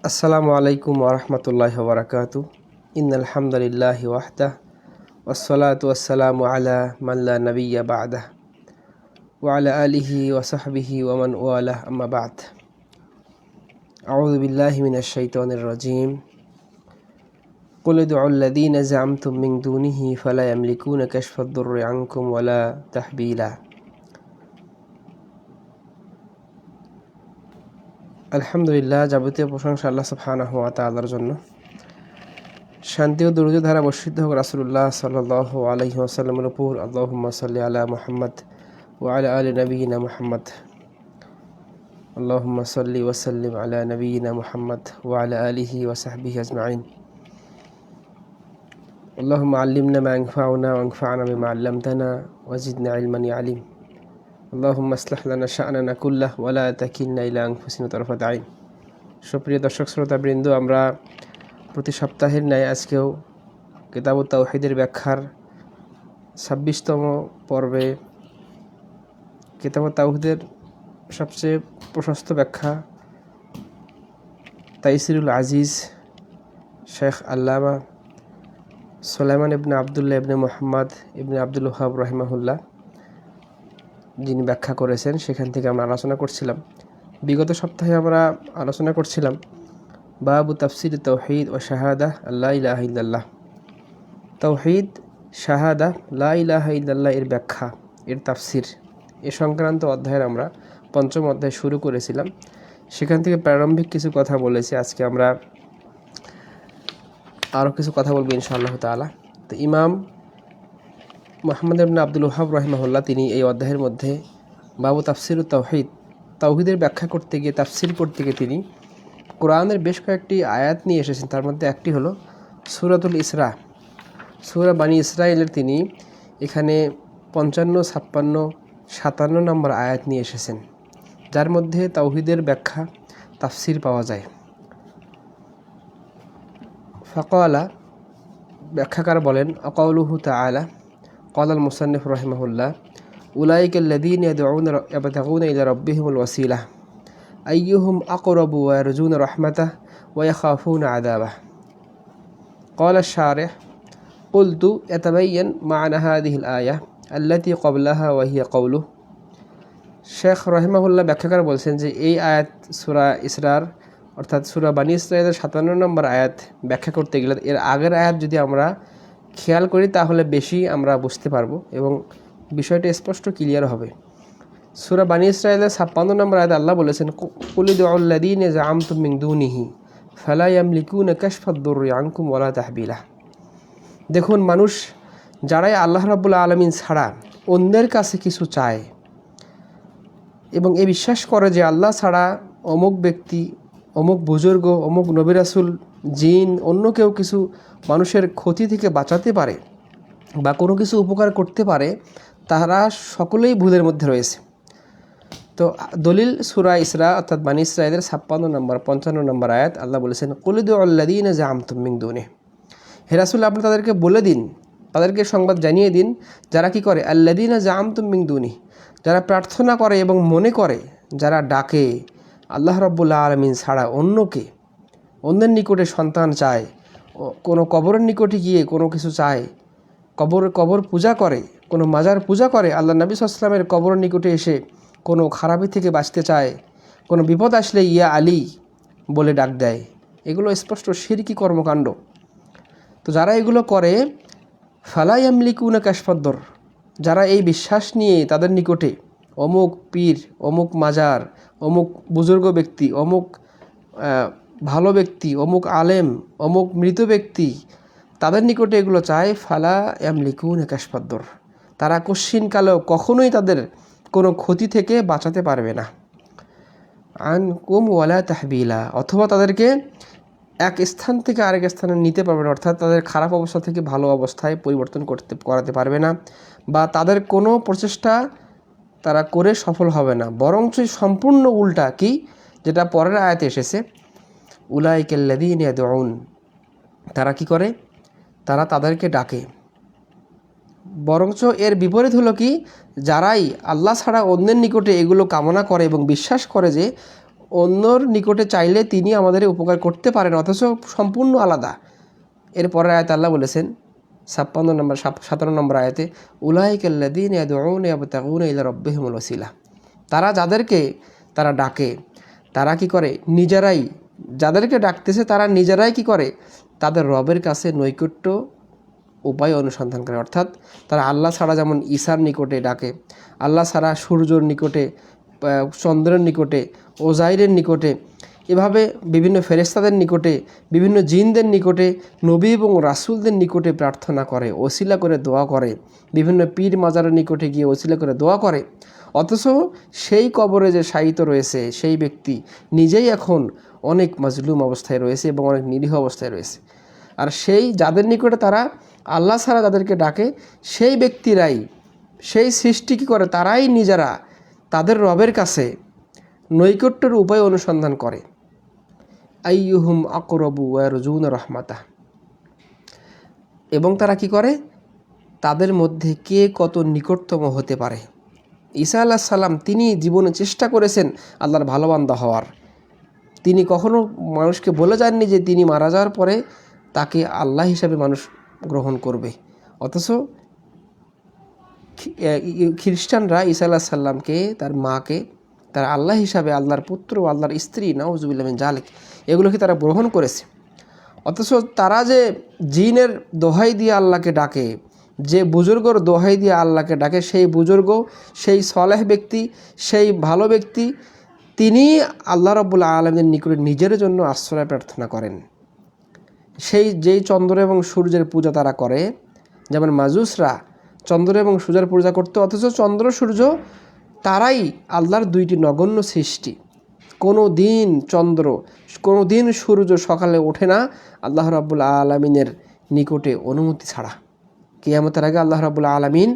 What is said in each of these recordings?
আসসালামু আলাইকুম ওরহমতুল্লাহি ওবরাকাতু। ইন্নাল হামদুলিল্লাহি ওয়াহদাহ ওয়াসসালাতু ওয়াসসালামু আলা মান লা নাবিয়্যা বা'দাহ ওয়া আলা আলিহি ওয়া সাহবিহি ওয়া মান ওয়ালাহ, আম্মা বা'দ। আউযু বিল্লাহি মিনাশ শাইতানির রাজীম। কুল উদউল লাযীনা যা'আমতুম মিন দুনিহি ফালা ইয়ামলিকুনা কাশফাদ দুররি আনকুম ওয়ালা তাহবীলা। আলহামদুলিল্লাহ, যাবতীয় প্রশংসা আল্লাহ সুবহানাহু ওয়া তাআলার জন্য। শান্তি ও দরুদ ধারা বর্ষিত হোক রাসূলুল্লাহ সাল্লাল্লাহু আলাইহি ওয়াসাল্লামের উপর। আল্লাহুম্মা সাল্লি আলা মুহাম্মদ ওয়া আলা আলি নবিয়িনা মুহাম্মদ। আল্লাহুম্মা সাল্লি ওয়া সাল্লিম আলা নবিয়িনা মুহাম্মদ ওয়া আলা আলিহি ওয়া সাহবিহি আজমাইন। আল্লাহুম্মা আল্লিমনা মা ইয়ানফাউনা ওয়ানফা'না বিমা 'আল্লামতানা ওয়া জিদনা ইলমান ইয়া আলিম। আল্লাহুম্মা আসলিহ লানা শা'নানা কুল্লাহু ওয়া লা তাকিলনা ইলা আনফুসিনা তারফাতা আইন। সুপ্রিয় দর্শক শ্রোতাবৃন্দ, আমরা প্রতি সপ্তাহের ন্যায় আজকেও কিতাবুত তাওহীদের ব্যাখ্যার ২৬তম পর্বে কিতাবুত তাওহীদের সবচেয়ে প্রশস্ত ব্যাখ্যা তাইসিরুল আজিজ শেখ আল্লামা সুলাইমান ইবনে আবদুল্লাহ ইবনে মুহাম্মদ ইবনে আব্দুল ওয়াহাব রাহিমাহুল্লাহ যিনি ব্যাখ্যা করেছেন, সেখান থেকে আমরা আলোচনা করছিলাম। বিগত সপ্তাহে আমরা আলোচনা করছিলাম বাবু তাফসির তাওহীদ ও শাহাদা লা ইলাহা ইল্লাল্লাহ। তাওহীদ, শাহাদা, লা ইলাহা ইল্লাল্লাহ এর ব্যাখ্যা, এর তাফসির, এ সংক্রান্ত অধ্যায়ের আমরা পঞ্চম অধ্যায় শুরু করেছিলাম। সেখান থেকে প্রারম্ভিক কিছু কথা বলেছি। আজকে আমরা আরও কিছু কথা বলবো ইনশাআল্লাহ তাআলা। তো ইমাম মুহাম্মদ ইবনে আব্দুল ওয়াহাব রাহিমাহুল্লাহ তিনি এই অধ্যায়ের মধ্যে বাবু তাফসিরুত তাওহীদ, তাওহীদের ব্যাখ্যা করতে গিয়ে, তাফসির করতে গিয়ে তিনি কোরআনের বেশ কয়েকটি আয়াত নিয়ে এসেছেন। তার মধ্যে একটি হলো সূরাতুল ইসরা, সূরা বানী ইসরাঈলের তিনি এখানে ৫৫, ৫৬, ৫৭ নম্বর আয়াত নিয়ে এসেছেন, যার মধ্যে তাওহীদের ব্যাখ্যা, তাফসির পাওয়া যায়। ফাকালা, ব্যাখ্যাকার বলেন, আকাউলুহু তাআলা ক্বালাল মুসান্নিফ রাহিমাহুল্লাহ উলাইকাল্লাযীনা ইয়াদউনা ইয়াবতাগুনা ইলা রাব্বিহিমুল ওয়াসিলাহ আইয়ুহুম আকরাবু ওয়া ইয়ারজুনা রাহমাতাহু ওয়া ইয়াখাফুনা আযাবাহু। ক্বালা আশ-শারিহ কুলতু ইয়াতাবায়্যান মা'না হাযিহিল আয়াহ আল্লাতী ক্বাবলাহা ওয়া হিয়া কাওলুহু। শেখ রাহিমাহুল্লাহ ব্যাখ্যাকার বলছেন যে এই আয়াত সূরা ইসরার অর্থাৎ সূরা বানী ইসরাঈলের ৫৭ নম্বর আয়াত ব্যাখ্যা করতে গেলে এর আগের আয়াত যদি আমরা খেয়াল করি তাহলে বেশি আমরা বুঝতে পারবো এবং বিষয়টা স্পষ্ট ক্লিয়ার হবে। সূরা বানী ইসরাঈলের ৫৬ নম্বর আয়াতে আল্লাহ বলেছেন, কুল উদউল লাযীনা যা'আমতুম মিন দুনিহি ফালা ইয়ামলিকুনা কাশফাদ দুররি আনকুম ওয়ালা তাহবীলা। দেখুন, মানুষ যারাই আল্লাহ রাব্বুল আলামিন ছাড়া অন্যের কাছে কিছু চায় এবং এ বিশ্বাস করে যে আল্লাহ ছাড়া অমুক ব্যক্তি, অমুক বুজুর্গ, অমুক নবী রাসূল, জিন, অন্য কেউ কিছু মানুষের ক্ষতি থেকে বাঁচাতে পারে বা কোনো কিছু উপকার করতে পারে, তারা সকলেই ভুলের মধ্যে রয়েছে। তো দলিল সূরা ইসরা অর্থাৎ বানী ইসরাঈলের ৫৬ নম্বর ৫৫ নম্বর আয়াত আল্লাহ বলেছেন, কুল উদউল লাযীনা যা'আমতুম মিন দুনিহি। হে রাসূল, আপনি তাদেরকে বলে দিন, তাদেরকে সংবাদ জানিয়ে দিন, যারা কি করে, আল্লাযীনা যা'আমতুম মিন দুনিহি, যারা প্রার্থনা করে এবং মনে করে, যারা ডাকে আল্লাহ রাব্বুল আলামিন ছাড়া অন্যকে, অন্যের নিকটে সন্তান চায়, কোনো কবরের নিকটে গিয়ে কোনো কিছু চায়, কবর পূজা করে, কোনো মাজার পূজা করে, আল্লাহ নবী সাল্লাল্লাহু আলাইহি ওয়াসাল্লামের কবরের নিকটে এসে কোনো খারাপি থেকে বাঁচতে চায়, কোনো বিপদ আসলে ইয়া আলী বলে ডাক দেয়, এগুলো স্পষ্ট শিরকি কর্মকাণ্ড। তো যারা এগুলো করে, ফালা ইয়ামলিকুনা কাশফাদ দুর, যারা এই বিশ্বাস নিয়ে তাদের নিকটে অমুক পীর, অমুক মাজার, অমুক বুজুর্গ ব্যক্তি, অমুক ভালো ব্যক্তি, অমুক আলেম, অমুক মৃত ব্যক্তি, তাদের নিকটে এগুলো চায়, ফালা ইয়ামলিকুনা কাশফাদ দুর, তারা কশ্চিনকালেও কখনোই তাদের কোনো ক্ষতি থেকে বাঁচাতে পারবে না। আনকুম ওয়ালা তাহবীলা, অথবা তাদেরকে এক স্থান থেকে আরেক স্থানে নিতে পারবে না, অর্থাৎ তাদের খারাপ অবস্থা থেকে ভালো অবস্থায় পরিবর্তন করাতে পারবে না, বা তাদের কোনো প্রচেষ্টা তারা করে সফল হবে না, বরঞ্চ সম্পূর্ণ উল্টা, কি যেটা পরের আয়াতে এসেছে, উলাইকাল্লাযীনা ইয়াদউন, তারা কি করে, তারা তাদেরকে ডাকে। বরঞ্চ এর বিপরীত হলো কি, যারাই আল্লাহ ছাড়া অন্যের নিকটে এগুলো কামনা করে এবং বিশ্বাস করে যে অন্যর নিকটে চাইলে তিনি আমাদের উপকার করতে পারেন, অথচ সম্পূর্ণ আলাদা। এরপরের আয়াতে আল্লাহ বলেছেন 57 নম্বর আয়াতে, উলাইকাল্লাযীনা ইয়াদউনা ইয়াবতাগুনা ইলা রাব্বিহিমুল ওয়াসিলা। তারা যাদেরকে তারা ডাকে, তারা কি করে? নিজেরাই যাদেরকে ডাকতেছে তারা নিজেরাই কি করে? তাদের রবের কাছে নৈকট্য উপায় অনুসন্ধান করে। অর্থাৎ তারা আল্লাহ ছাড়া যেমন ঈসার নিকটে ডাকে, আল্লাহ ছাড়া সূর্যর নিকটে, চন্দ্রের নিকটে, ওজাইরের নিকটে, এভাবে বিভিন্ন ফেরেশতাদের নিকটে, বিভিন্ন জিনদের নিকটে, নবী এবং রাসূলদের নিকটে প্রার্থনা করে, ওসিলা করে দোয়া করে, বিভিন্ন পীর মাজারের নিকটে গিয়ে ওসিলা করে দোয়া করে। অথচ সেই কবরে যে শায়িত রয়েছে সেই ব্যক্তি নিজেই এখন অনেক মাজলুম অবস্থায় রয়েছে এবং অনেক নিরীহ অবস্থায় রয়েছে। আর সেই যাদের নিকটে তারা আল্লাহ ছাড়া যাদেরকে ডাকে সেই ব্যক্তিরাই, সেই সৃষ্টি কী করে? তারাই নিজেরা তাদের রবের কাছে নৈকট্যের উপায় অনুসন্ধান করে। আইয়ুহুম আকরাবু ওয়ারজুনা রাহমাতাহ। এবং তারা কি করে? তাদের মধ্যে কে কত নিকটতম হতে পারে। ঈসা আলাইহিস সালাম তিনি জীবনে চেষ্টা করেছেন আল্লাহর ভালো বান্দা হওয়ার। তিনি কখনো মানুষকে বলে যাননি যে তিনি মারা যাওয়ার পরে তাকে আল্লাহ হিসাবে মানুষ গ্রহণ করবে। অথচ খ্রিস্টানরা ঈসা আলাইহিস সালামকে, তার মাকে তারা আল্লাহ হিসাবে, আল্লাহর পুত্র, আল্লাহর স্ত্রী, নাউজুবিল্লাহ মিন জালিক, এগুলোকে তারা গ্রহণ করেছে। অথচ তারা যে জিনের দোহাই দিয়ে আল্লাহকে ডাকে, যে বুজুর্গর দোহাই দিয়ে আল্লাহকে ডাকে, সেই বুজুর্গ, সেই সলেহ ব্যক্তি, সেই ভালো ব্যক্তি, তিনি আল্লাহ রাব্বুল আলামিনের নিকটে নিজের জন্য আশ্রয় প্রার্থনা করেন। সেই যেই চন্দ্র এবং সূর্যের পূজা তারা করে, যেমন মাজুসরা চন্দ্র এবং সূর্যের পূজা করতো, অথচ চন্দ্র সূর্য তারাই আল্লাহর দুইটি নগণ্য সৃষ্টি। কোনো দিন চন্দ্র, কোনো দিন সূর্য সকালে ওঠে না আল্লাহ রাব্বুল আলামিনের নিকটে অনুমতি ছাড়া। কিয়ামতের আগে আল্লাহ রাব্বুল আলামিন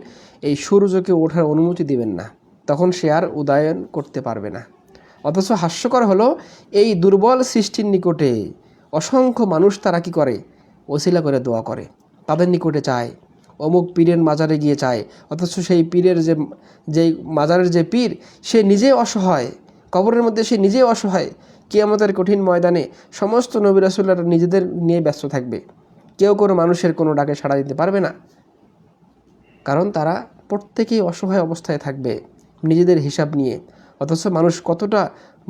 এই সূর্যকে ওঠার অনুমতি দিবেন না, তখন সে আর উদয়ন করতে পারবে না। অথচ হাস্যকর হলো, এই দুর্বল সৃষ্টির নিকটে অসংখ্য মানুষ তারা কি করে? ওসিলা করে দোয়া করে, তাদের নিকটে চায়, অমুক পীরের মাজারে গিয়ে চায়। অথচ সেই পীরের যেই মাজারের যে পীর, সে নিজে অসহায়, কবরের মধ্যে সে নিজে অসহায়। কিয়ামতের কঠিন ময়দানে সমস্ত নবী রাসূলরা নিজেদের নিয়ে ব্যস্ত থাকবে, কেউ কোনো মানুষের কোনো ডাকে সাড়া দিতে পারবে না, কারণ তারা প্রত্যেকেই অসহায় অবস্থায় থাকবে নিজেদের হিসাব নিয়ে। অথচ মানুষ কতটা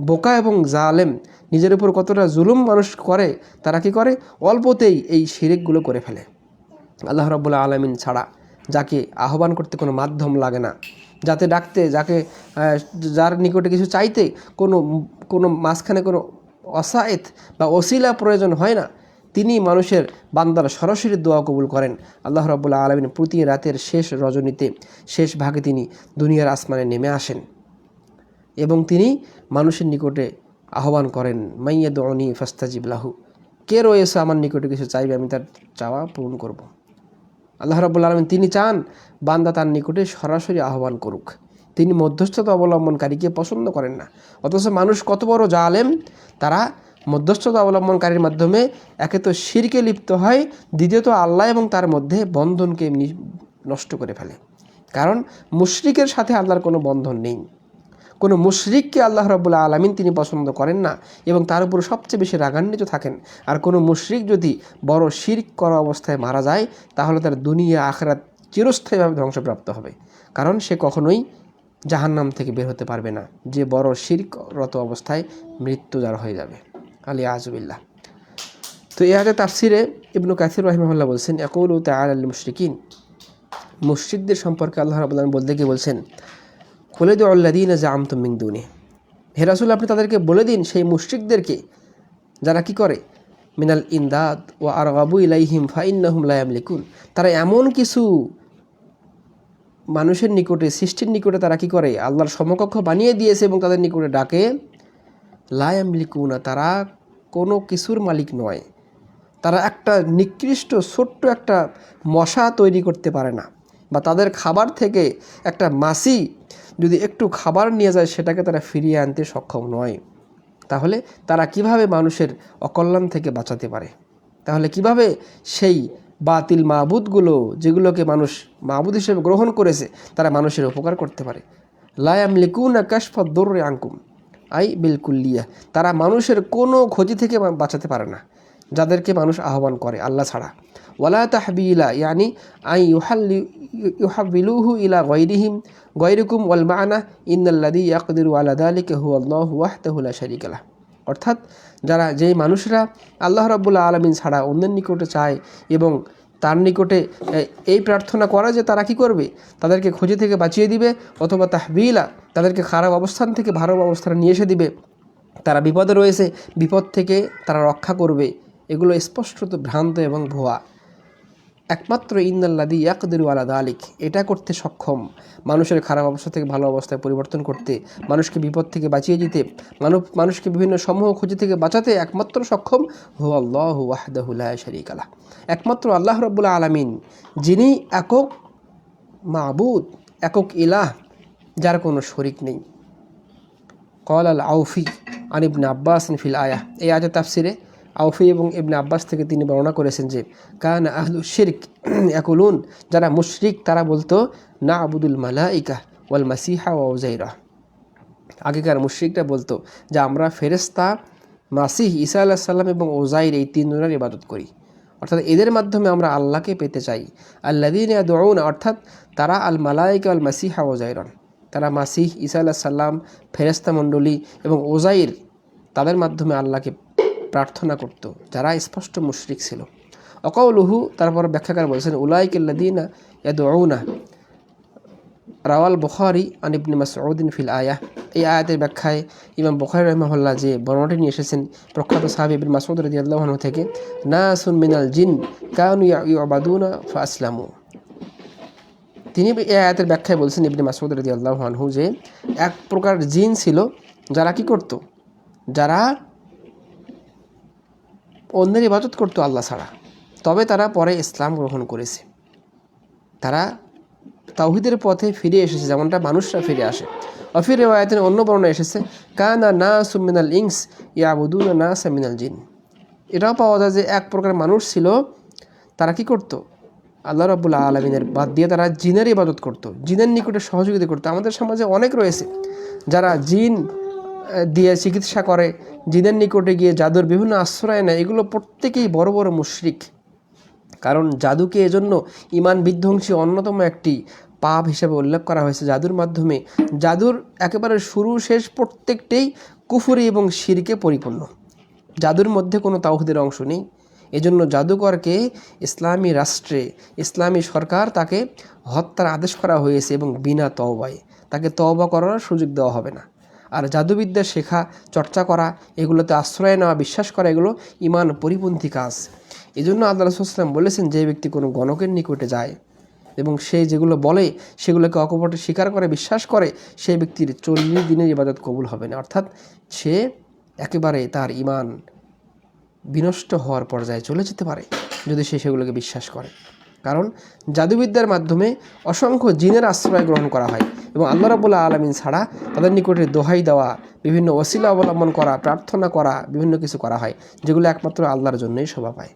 বোকা এবং জালেম, নিজের উপর কতটা জুলুম মানুষ করে, তারা কি করে? অল্পতেই এই শিরকগুলো করে ফেলে। আল্লাহ রাব্বুল আলামিন ছাড়া যাকে আহ্বান করতে কোনো মাধ্যম লাগে না, যাতে ডাকতে, যার নিকটে কিছু চাইতে কোনো মাঝখানে কোনো ওসায়েত বা ওসিলা প্রয়োজন হয় না, তিনি মানুষের বান্দার সরাসরি দোয়া কবুল করেন। আল্লাহ রাব্বুল আলামিন প্রতি রাতের শেষ রজনীতে, শেষ ভাগে তিনি দুনিয়ার আসমানে নেমে আসেন এবং তিনি মানুষের নিকটে আহ্বান করেন, মাইয়াদউনি ফাস্তাজিব লাহু। কে রয়েছে আমার নিকটে কিছু চাইবে, আমি তার চাওয়া পূরণ করব। আল্লাহ রাব্বুল আলামিন তিনি চান বান্দা তার নিকটে সরাসরি আহ্বান করুক। তিনি মধ্যস্থতা অবলম্বনকারীকে পছন্দ করেন না। অথচ মানুষ কত বড় জালেম, তারা মধ্যস্থতা অবলম্বনকারীর মাধ্যমে একে তো শিরকে লিপ্ত হয়, দ্বিতীয়ত আল্লাহ এবং তার মধ্যে বন্ধনকে নষ্ট করে ফেলে। কারণ মুশরিকের সাথে আল্লাহর কোনো বন্ধন নেই। কোনো মুশরিককে আল্লাহ রাব্বুল আলামিন তিনি পছন্দ করেন না এবং তার উপর সবচেয়ে বেশি রাগান্বিত থাকেন। আর কোনো মুশরিক যদি বড় শিরক করা অবস্থায় মারা যায়, তাহলে তার দুনিয়া আখিরাত চিরস্থায়ীভাবে ধ্বংসপ্রাপ্ত হবে, কারণ সে কখনোই জাহান্নাম থেকে বের হতে পারবে না, যে বড় শিরকরত অবস্থায় মৃত্যু যার হয়ে যাবে। আলিয়াযুবিল্লাহ। তো এই আয়াতের তাফসিরে ইবনু কাসির রাহিমাহুল্লাহ বলছেন, ইয়াকুলু তাআলা লিল মুশরিকিন, মুশরিকদের সম্পর্কে আল্লাহ রাব্বুল আলামিন বলতে গিয়ে বলছেন, কুল উদউ আল্লাযীনা যাআমতুম মিন দুনিহি, হে রাসূল আপনি তাদেরকে বলে দিন, সেই মুশরিকদেরকে যারা কি করে, মিনাল ইমদাদ ওয়া আরগাবু ইলাইহিম ফাইন্নাহুম লা ইয়ামলিকুন, তারা এমন কিছু মানুষের নিকটে, সৃষ্টির নিকটে তারা কি করে? আল্লাহর সমকক্ষ বানিয়ে দিয়েছে এবং তাদের নিকটে ডাকে। লা ইয়ামলিকুনা, তারা কোনো কিছুর মালিক নয়। তারা একটা নিকৃষ্ট ছোট্ট একটা মশা তৈরি করতে পারে না, বা তাদের খাবার থেকে একটা মাছি যদি একটু খাবার নিয়ে যায় সেটাকে তারা ফিরিয়ে আনতে সক্ষম নয়। তাহলে তারা কিভাবে মানুষের অকল্যাণ থেকে বাঁচাতে পারে? তাহলে কিভাবে সেই বাতিল মাবুদগুলো, যেগুলোকে মানুষ মাবুদ হিসেবে গ্রহণ করেছে, তারা মানুষের উপকার করতে পারে? লা ইয়ামলিকুনা কাশফাদ দুররি আনকুম, আই বিলকুল্লিয়া, তারা মানুষের কোনো ক্ষতি থেকে বাঁচাতে পারে না যাদেরকে মানুষ আহ্বান করে আল্লাহ ছাড়া। ওয়ালা তাহবিলা ইয়ানি আই ইউহাবিলুহু ইলা গায়রিহিম গায়রুকুম ওয়াল মা'না ইন্নাল্লাযী ইয়াকদিরু আলা যালিকা হুয়াল্লাহু ওয়াহদাহু লা শারীকা লাহ। অর্থাৎ যেই মানুষরা আল্লাহ রাব্বুল আলামিন ছাড়া অন্যের নিকটে চায় এবং তার নিকটে এই প্রার্থনা করা যে তারা কি করবে, তাদেরকে ক্ষতি থেকে বাঁচিয়ে দিবে, অথবা তাহবিলা, তাদেরকে খারাপ অবস্থান থেকে ভালো অবস্থানে নিয়ে এসে দিবে, তারা বিপদে রয়েছে, বিপদ থেকে তারা রক্ষা করবে, এগুলো স্পষ্টত ভ্রান্ত এবং ভুয়া। একমাত্র ইন্নাল্লাযী ইয়াকদিরু আলা যালিক, এটা করতে সক্ষম, মানুষের খারাপ অবস্থা থেকে ভালো অবস্থায় পরিবর্তন করতে, মানুষকে বিপদ থেকে বাঁচিয়ে দিতে, মানুষকে বিভিন্ন সমূহ ক্ষতি থেকে বাঁচাতে একমাত্র সক্ষম হুয়াল্লাহু ওয়াহদাহু লা শারীকা লাহ, একমাত্র আল্লাহ রাব্বুল আলামিন, যিনি একক মাবুদ, একক ইলাহ, যার কোনো শরিক নেই। ক্বাল আল আউফি আন ইবনে আব্বাস ফিল আয়াহ, এই আয়াতের তাফসিরে আউফি এবং ইবনে আব্বাস থেকে তিনি বর্ণনা করেছেন যে কানা আহলু শিরক ইয়াকুলুন, যারা মুশরিক তারা বলতো না আবুদুল মালাইকা ওয়াল মাসিহা ওয়া উযাইরা, আগেকার মুশরিকরা বলতো যে আমরা ফেরেশতা, মাসিহ ঈসা আলাইহিস সালাম এবং উযাইর, এই তিনজনের ইবাদত করি, অর্থাৎ এদের মাধ্যমে আমরা আল্লাহকে পেতে চাই। আল্লাযীনা ইয়াদউনা, অর্থাৎ তারা আল মালাইকা ওয়াল মাসিহা ওয়া উযাইরা, তারা মাসিহ ঈসা আলাইহিস সালাম, ফেরেশতা মণ্ডলী এবং উযাইর, তাদের মাধ্যমে আল্লাহকে প্রার্থনা করত, যারা স্পষ্ট মুশরিক ছিল। অকাউলুহু, তারপর ব্যাখ্যাকার বলছেন উলাইকাল্লাযীনা ইয়াদউনা, রাওয়াল বুখারী আন ইবনে মাসউদ ফিল আয়াহ, এই আয়াতের ব্যাখ্যায় ইমাম বুখারী রাহিমাহুল্লাহ যে বর্ণনাটি নিয়ে এসেছেন প্রখ্যাত সাহাবী ইবনে মাসউদ রাদিয়াল্লাহু আনহু থেকে, নাসুন মিনাল জিন কানু ইউবাদুনা ফাসলামু, তিনি এই আয়াতের ব্যাখ্যায় বলছেন ইবনে মাসউদ রাদিয়াল্লাহু আনহু যে এক প্রকার জিন ছিল যারা কি করত, যারা অন্যের ইবাদত করতো আল্লাহ ছাড়া, তবে তারা পরে ইসলাম গ্রহণ করেছে, তারা তাওহীদের পথে ফিরে এসেছে, যেমনটা মানুষরা ফিরে আসে। অফির রিওয়ায়াতের অন্য বর্ণনা এসেছে কানা নাসুম মিনাল ইনস ইয়াবুদুনা নাসা মিনাল জিন, এটাও পাওয়া যায় যে এক প্রকার মানুষ ছিল, তারা কি করত, আল্লাহ রাব্বুল আলামিনের বাদ দিয়ে তারা জিনের ইবাদত করত, জিনের নিকটে সহযোগিতা করতো। আমাদের সমাজে অনেক রয়েছে যারা জিন দিয়ে চিকিৎসা করে, জিনের নিকটে গিয়ে জাদুর বিভিন্ন আশ্রয় নেয়, এগুলো প্রত্যেকেই বড় বড় মুশরিক। কারণ জাদুকে এজন্য ঈমান বিধ্বংসী অন্যতম একটি পাপ হিসেবে উল্লেখ করা হয়েছে। জাদুর মাধ্যমে, জাদুর একেবারে শুরু শেষ প্রত্যেকটাই কুফরি এবং শিরকে পরিপূর্ণ, জাদুর মধ্যে কোনো তাওহীদের অংশ নেই। এজন্য জাদুকরকে ইসলামী রাষ্ট্রে, ইসলামী সরকার তাকে হত্যার আদেশ করা হয়েছে এবং বিনা তওবায় তাকে তওবা করার সুযোগ দেওয়া হবে না। আর জাদুবিদ্যা শেখা, চর্চা করা, এগুলোতে আশ্রয় নেওয়া, বিশ্বাস করা, এগুলো ঈমান পরিপন্থী কাজ। এই জন্য আল্লাহ রাসূল সাল্লাল্লাহু আলাইহি ওয়াসাল্লাম বলেছেন, যে ব্যক্তি কোনো গণকের নিকটে যায় এবং সে যেগুলো বলে সেগুলোকে অকপটে স্বীকার করে, বিশ্বাস করে, সেই ব্যক্তির 40 দিনের ইবাদত কবুল হবে না, অর্থাৎ সে একেবারে তার ঈমান বিনষ্ট হওয়ার পর্যায়ে চলে যেতে পারে যদি সে সেগুলোকে বিশ্বাস করে। কারণ জাদুবিদ্যার মাধ্যমে অসংখ্য জিনের আশ্রয় গ্রহণ করা হয় এবং আল্লাহ রাব্বুল আলামিন ছাড়া তাদের নিকটে দোহাই দেওয়া, বিভিন্ন ওসিলা অবলম্বন করা, প্রার্থনা করা, বিভিন্ন কিছু করা হয় যেগুলো একমাত্র আল্লাহর জন্যই শোভা পায়।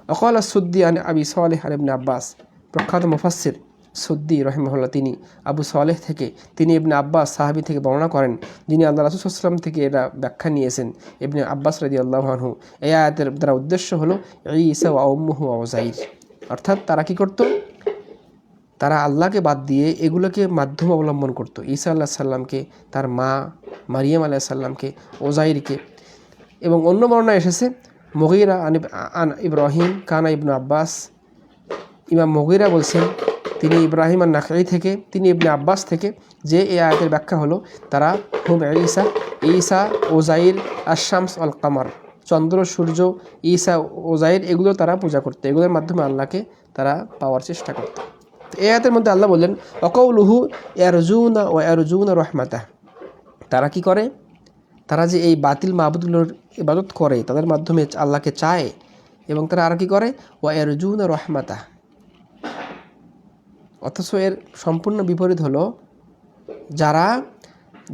ওয়াকাল সুদ্দি আন আবি সালেহ আন ইবনে আব্বাস, প্রখ্যাত মুফাসসির সুদ্দি রাহিমাহুল্লাহ তিনি আবু সালেহ থেকে, তিনি ইবনে আব্বাস সাহাবী থেকে বর্ণনা করেন, যিনি আল্লাহ রাসূল সাল্লাল্লাহু আলাইহি ওয়াসাল্লাম থেকে এটা ব্যাখ্যা নিয়েছেন। ইবনে আব্বাস রাদিয়াল্লাহু আনহু, এই আয়াতের দ্বারা উদ্দেশ্য হলো ঈসা ওয়া উম্মুহু ওয়া উযাইর, অর্থাৎ তারা কি করত, তারা আল্লাহকে বাদ দিয়ে এগুলোকে মাধ্যম অবলম্বন করত, ঈসা আলাইহিস সালামকে, তার মা মারিয়াম আলাইহিস সালামকে, উযাইরকে। এবং অন্য বর্ণনা এসেছে মুগীরা আন ইব্রাহিম কানা ইবনে আব্বাস, ইমাম মুগীরা বলছেন তিনি ইব্রাহিম আন-নাখাই থেকে, তিনি ইবনে আব্বাস থেকে, যে এই আয়াতের ব্যাখ্যা হলো তারা হুম ঈসা উযাইর আশ-শামস আল কামার, চন্দ্র সূর্য, ঈসা উযাইর, এগুলো তারা পূজা করতে, এগুলোর মাধ্যমে আল্লাহকে তারা পাওয়ার চেষ্টা করত। তো এই আয়াতের মধ্যে আল্লাহ বললেন ওয়াকাউলুহু ইয়ারজুনা ওয়া ইয়ারজুনা রাহমাতাহ, তারা কি করে, তারা যে এই বাতিল মাবুদগুলোর ইবাদত করে, তাদের মাধ্যমে আল্লাহকে চায় এবং তারা আর কি করে, ওয়া ইয়ারজুনা রাহমাতাহ, অথচ এর সম্পূর্ণ বিপরীত হলো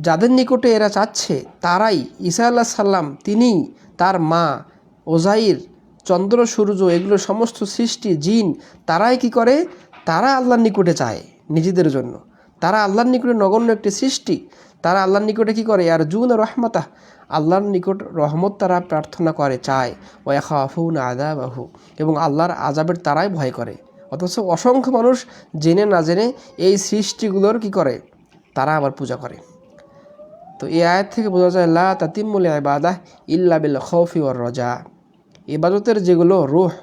যাদের নিকটে এরা চাচ্ছে তারাই ঈসা আলাইহিস সালাম, তিনি, তার মা, উযাইর, চন্দ্র সূর্য, এগুলো সমস্ত সৃষ্টি, জিন, তারাই কি করে, তারা আল্লাহর নিকটে চায় নিজেদের জন্য। তারা আল্লাহর নিকটে নগণ্য একটি সৃষ্টি, তারা আল্লাহর নিকটে কি করে, আর জুন রহমাতাহ, আল্লাহর নিকট রহমত তারা প্রার্থনা করে, চায়, ওয়াখাফুনা আযাবাহু, এবং আল্লাহর আযাবের তারাই ভয় করে। অথচ অসংখ্য মানুষ জেনে না জেনে এই সৃষ্টিগুলোর কি করে, তারা আবার পূজা করে। তো এই আয়াত থেকে বোঝা যায় লা তাতিম্মুল ইবাদাহ ইল্লা বিল খাউফি ওয়ার রাজা। ইবাদতের যেগুলো রূহ,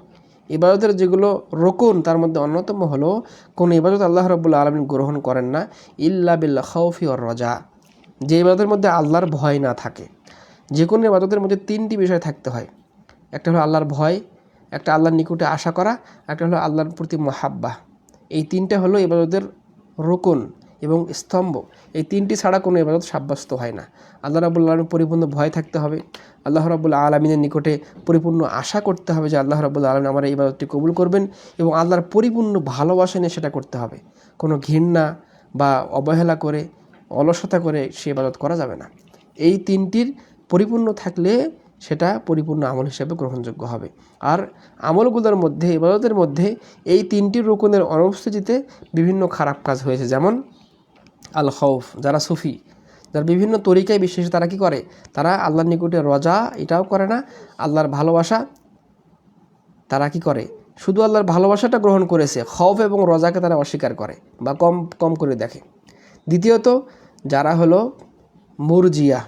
ইবাদতের যেগুলো রকুন, তার মধ্যে অন্যতম হলো কোন ইবাদত আল্লাহ রাব্বুল আলামিন গ্রহণ করেন না ইল্লা বিল খাউফি ওয়ার রাজা, যে ইবাদতের মধ্যে আল্লাহর ভয় না থাকে। যে কোনো ইবাদতের মধ্যে তিনটি বিষয় থাকতে হয়। একটা হলো আল্লাহর ভয়, একটা আল্লাহর নিকটে আশা করা, একটা হলো আল্লাহর প্রতি মুহাব্বা। এই তিনটা হলো ইবাদতের রুকুন এবং স্তম্ভ। এই তিনটি ছাড়া কোনো ইবাদত সাব্যস্ত হয় না। আল্লাহ রাব্বুল আলামিনের পরিপূর্ণ ভয় থাকতে হবে, আল্লাহ রাব্বুল আলামিনের নিকটে পরিপূর্ণ আশা করতে হবে যে আল্লাহ রাব্বুল আলামিন আমার এই ইবাদতটি কবুল করবেন, এবং আল্লাহর পরিপূর্ণ ভালোবাসা নিয়ে সেটা করতে হবে। কোনো ঘৃণা বা অবহেলা করে, অলসতা করে সে ইবাদত করা যাবে না। এই তিনটির পরিপূর্ণ থাকলে সেটা পরিপূর্ণ আমল হিসেবে গ্রহণযোগ্য হবে। আর আমলগুলোর মধ্যে, ইবাদতের মধ্যে এই তিনটি রুকুনের অনুপস্থিতিতে বিভিন্ন খারাপ কাজ হয়েছে। যেমন আল খৌফ, যারা সুফি, যারা বিভিন্ন তরিকায় বিশ্বাসী, তারা কি করে, তারা আল্লাহর নিকটে রজা এটাও করে না, আল্লাহর ভালোবাসা তারা কি করে, শুধু আল্লাহর ভালোবাসাটা গ্রহণ করেছে, খৌফ এবং রজাকে তারা অস্বীকার করে বা কম কম করে দেখে। দ্বিতীয়ত, যারা হলো মুরজিয়া,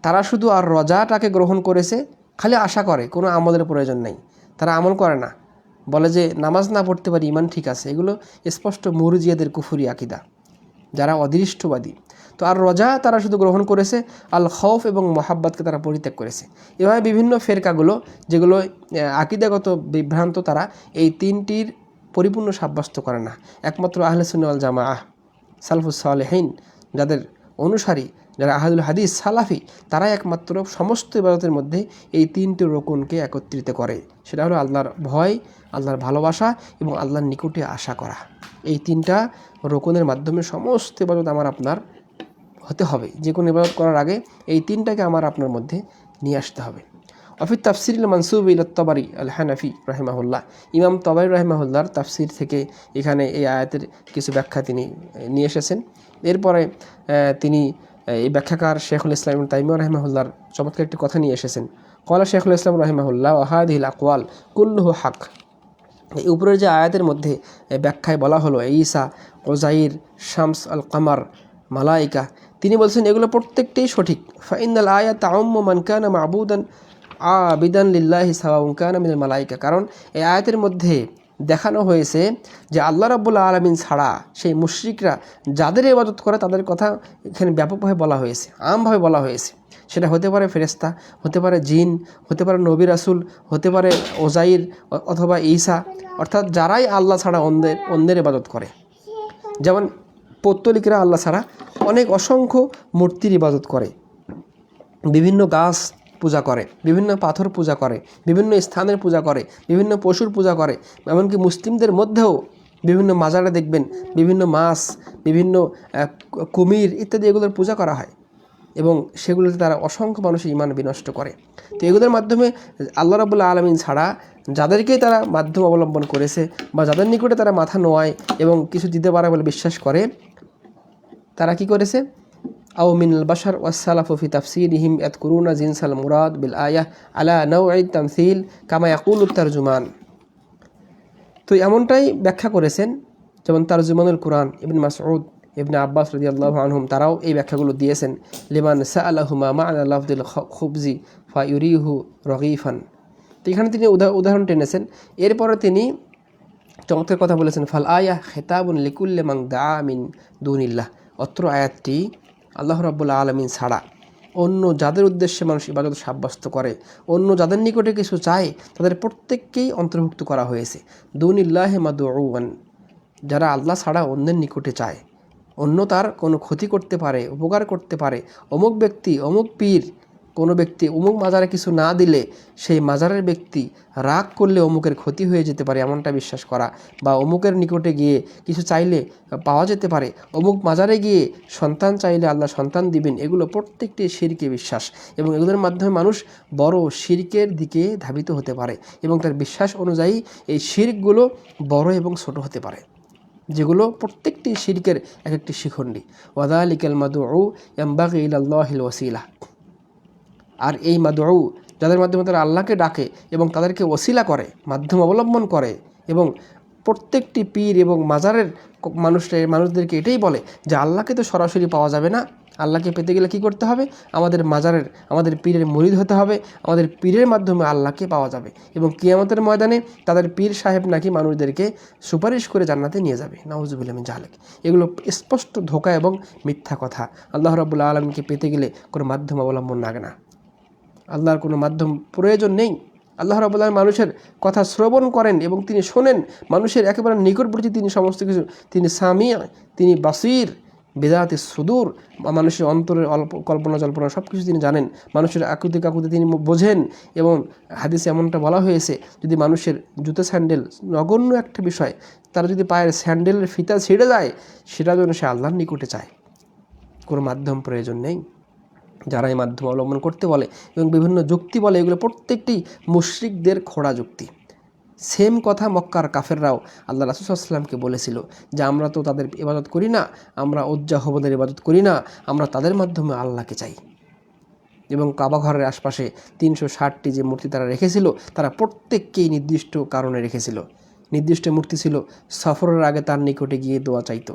তারা শুধু আর রজাটাকে গ্রহণ করেছে, খালি আশা করে, কোনো আমলের প্রয়োজন নেই, তারা আমল করে না, বলে যে নামাজ না পড়তে পারি ইমান ঠিক আছে। এগুলো স্পষ্ট মুরজিয়াদের কুফরি আকিদা, যারা অদৃষ্টবাদী। তো আর রজা তারা শুধু গ্রহণ করেছে, আল খৌফ এবং মোহাব্বতকে তারা পরিত্যাগ করেছে। এভাবে বিভিন্ন ফেরকাগুলো যেগুলো আকিদাগত বিভ্রান্ত, তারা এই তিনটির পরিপূর্ণ সাব্যস্ত করে না। একমাত্র আহলে সুন্নাহ ওয়াল জামাআহ, সালফুস সালেহিন, যাদের অনুসারী, যারা আহলুল হাদিস সালাফি, তারাই একমাত্র সমস্ত ইবাদতের মধ্যে এই তিনটি রকুনকে একত্রিত করে। সেটা হলো আল্লাহর ভয়, আল্লাহর ভালোবাসা এবং আল্লাহর নিকটে আশা করা। এই তিনটা রকুনের মাধ্যমে সমস্ত ইবাদত আমার আপনার হতে হবে। যে কোনো ইবাদত করার আগে এই তিনটাকে আমার আপনার মধ্যে নিয়ে আসতে হবে। অফির তাফসির মানসুব ইলা তবারি আল হানাফি রাহিমাহুল্লাহ, ইমাম তবারি রাহিমাহুল্লাহর তাফসির থেকে এখানে এই আয়াতের কিছু ব্যাখ্যা তিনি নিয়ে এসেছেন। এরপরে তিনি এই ব্যাখ্যাকার শেখুল ইসলাম ইবনে তাইমিয়া রাহিমাহুল্লাহর চমৎকার একটি কথা নিয়ে এসেছেন। ক্বালা শেখুল ইসলাম রাহিমাহুল্লাহ ওয়া হাদিহিল আকওয়াল কুল্লুহু হক। এই উপরের যে আয়াতের মধ্যে ব্যাখ্যায় বলা হলো ঈসা, উযাইর, শামস, আল কামার, মালাইকা, তিনি বলছেন এগুলো প্রত্যেকটাই সঠিক। ফাইনাল আয়াত তাউম্মু মান কানা মা'বুদান আবিদান লিল্লাহি সাওয়াউন কানা মিনাল মালাইকা। কারণ এই আয়াতের মধ্যে দেখানো হয়েছে যে আল্লাহ রাব্বুল আলামিন ছাড়া সেই মুশরিকরা যাদের ইবাদত করে তাদের কথা এখানে ব্যাপকভাবে বলা হয়েছে, আমভাবে বলা হয়েছে। সেটা হতে পারে ফেরেশতা, হতে পারে জিন, হতে পারে নবী রাসূল, হতে পারে উযাইর অথবা ঈসা, অর্থাৎ যারাই আল্লাহ ছাড়া অন্যের ইবাদত করে। যেমন পৌত্তলিকরা আল্লাহ ছাড়া অনেক অসংখ্য মূর্তির ইবাদত করে, বিভিন্ন গাছ পূজা করে, বিভিন্ন পাথর পূজা করে, বিভিন্ন স্থানের পূজা করে, বিভিন্ন পশুর পূজা করে। এমনকি মুসলিমদের মধ্যেও বিভিন্ন মাজারে দেখবেন বিভিন্ন মাছ, বিভিন্ন কুমির ইত্যাদি এগুলোর পূজা করা হয়, এবং সেগুলোতে তারা অসংখ্য মানুষের ঈমান বিনষ্ট করে। তো এগুলোর মাধ্যমে আল্লাহ রাব্বুল আলামিন ছাড়া যাদেরকেই তারা মাধ্যম অবলম্বন করেছে বা যাদের নিকটে তারা মাথা নোয়ায় এবং কিছু দিতে পারে বলে বিশ্বাস করে, তারা কি করেছে, আও মিনাল বাশার ওয়াসসালাফু ফি তাফসীরিহিম ইয়াযকুরুনা জিনসাল মুরাদ বিল আয়াহ আলা নাওঈত তামসীল কামা ইয়াকুলুত তারজুমান। তো এমনটাই ব্যাখ্যা করেছেন, যেমন তারজুমানুল কুরআন ইবনে মাসউদ, ইবনে আব্বাস রাদিয়াল্লাহু আনহুম, তারাও এই ব্যাখ্যাগুলো দিয়েছেন। লিমান সাআলাহুমা মা'না লাফযিল খুবজি ফায়ুরিহু রগীফান। তো এখানে তিনি উদাহরণ টেনেছেন। এরপরে তিনি চমৎকার কথা বলেছেন, ফাল আয়াহ খিতাবুন লিকুল্লি মান দাআ মিন দুনিল্লাহ। অত্র আয়াতটি আল্লাহ রাব্বুল আলামিন ছাড়া অন্য যাদের উদ্দেশ্যে মানুষ ইবাদত সাব্যস্ত করে, অন্য যাদের নিকটে কিছু চায়, তাদের প্রত্যেককেই অন্তর্ভুক্ত করা হয়েছে। দুনিল্লাহি মাদউআন, যারা আল্লাহ ছাড়া অন্যের নিকটে চায়, অন্য তার কোনো ক্ষতি করতে পারে, উপকার করতে পারে, অমুক ব্যক্তি, অমুক পীর, কোনো ব্যক্তি অমুক মাজারে কিছু না দিলে সেই মাজারের ব্যক্তি রাগ করলে অমুকের ক্ষতি হয়ে যেতে পারে এমনটা বিশ্বাস করা, বা অমুকের নিকটে গিয়ে কিছু চাইলে পাওয়া যেতে পারে, অমুক মাজারে গিয়ে সন্তান চাইলে আল্লাহ সন্তান দিবেন, এগুলো প্রত্যেকটি শিরকে বিশ্বাস, এবং এগুলোর মাধ্যমে মানুষ বড় শিরকের দিকে ধাবিত হতে পারে, এবং তার বিশ্বাস অনুযায়ী এই শিরকগুলো বড় এবং ছোট হতে পারে। যেগুলো প্রত্যেকটি শিরকের এক একটি শিখণ্ডী। ওয়াযালিকাল মাদউউ ইয়ানবাগি ইলাল্লাহিল ওয়াসিলা। আর এই মাদউ, যাদের মাধ্যমে তারা আল্লাহকে ডাকে এবং তাদেরকে ওসিলা করে, মাধ্যম অবলম্বন করে, এবং প্রত্যেকটি পীর এবং মাজারের মানুষদেরকে এটাই বলে যে আল্লাহকে তো সরাসরি পাওয়া যাবে না, আল্লাহকে পেতে গেলে কী করতে হবে, আমাদের পীরের মুরিদ হতে হবে, আমাদের পীরের মাধ্যমে আল্লাহকে পাওয়া যাবে। এবং কিয়ামতের ময়দানে তাদের পীর সাহেব নাকি মানুষদেরকে সুপারিশ করে জান্নাতে নিয়ে যাবে। নাউযুবিল্লাহি মিন যালিক। এগুলো স্পষ্ট ধোঁকা এবং মিথ্যা কথা। আল্লাহ রাব্বুল আলামিনকে পেতে গেলে কোনো মাধ্যম অবলম্বন লাগে না, আল্লাহর কোনো মাধ্যম প্রয়োজন নেই। আল্লাহ রাব্বুল আলামিন মানুষের কথা শ্রবণ করেন এবং তিনি শোনেন, মানুষের একেবারে নিকটবর্তী তিনি সমস্ত কিছু, তিনি সামিয়া, তিনি বাসির, বেদাতে সুদূর, মানুষের অন্তরের কল্পনা জল্পনা সব কিছু তিনি জানেন, মানুষের আকুতি কাকুতি তিনি বোঝেন। এবং হাদিসে এমনটা বলা হয়েছে, যদি মানুষের জুতো স্যান্ডেল, নগণ্য একটা বিষয়, তার যদি পায়ের স্যান্ডেলের ফিতা ছিঁড়ে যায়, সেটার জন্য সে আল্লাহর নিকটে চায়, কোনো মাধ্যম প্রয়োজন নেই। যারা এই মাধ্যম অবলম্বন করতে বলে এবং বিভিন্ন যুক্তি বলে, এগুলো প্রত্যেকটি মুশরিকদের খোঁড়া যুক্তি। সেম কথা মক্কার কাফেররাও আল্লাহ রাসূল সাল্লাল্লাহু আলাইহি ওয়াসাল্লামকে বলেছিল যে আমরা তো তাদের ইবাদত করি না, আমরা উজ্জা হবলের ইবাদত করি না, আমরা তাদের মাধ্যমে আল্লাহকে চাই। এবং কাবা ঘরের আশপাশে 360টি যে মূর্তি তারা রেখেছিল, তারা প্রত্যেককেই নির্দিষ্ট কারণে রেখেছিল। নির্দিষ্ট মূর্তি ছিল সফরের আগে তার নিকটে গিয়ে দোয়া চাইতো,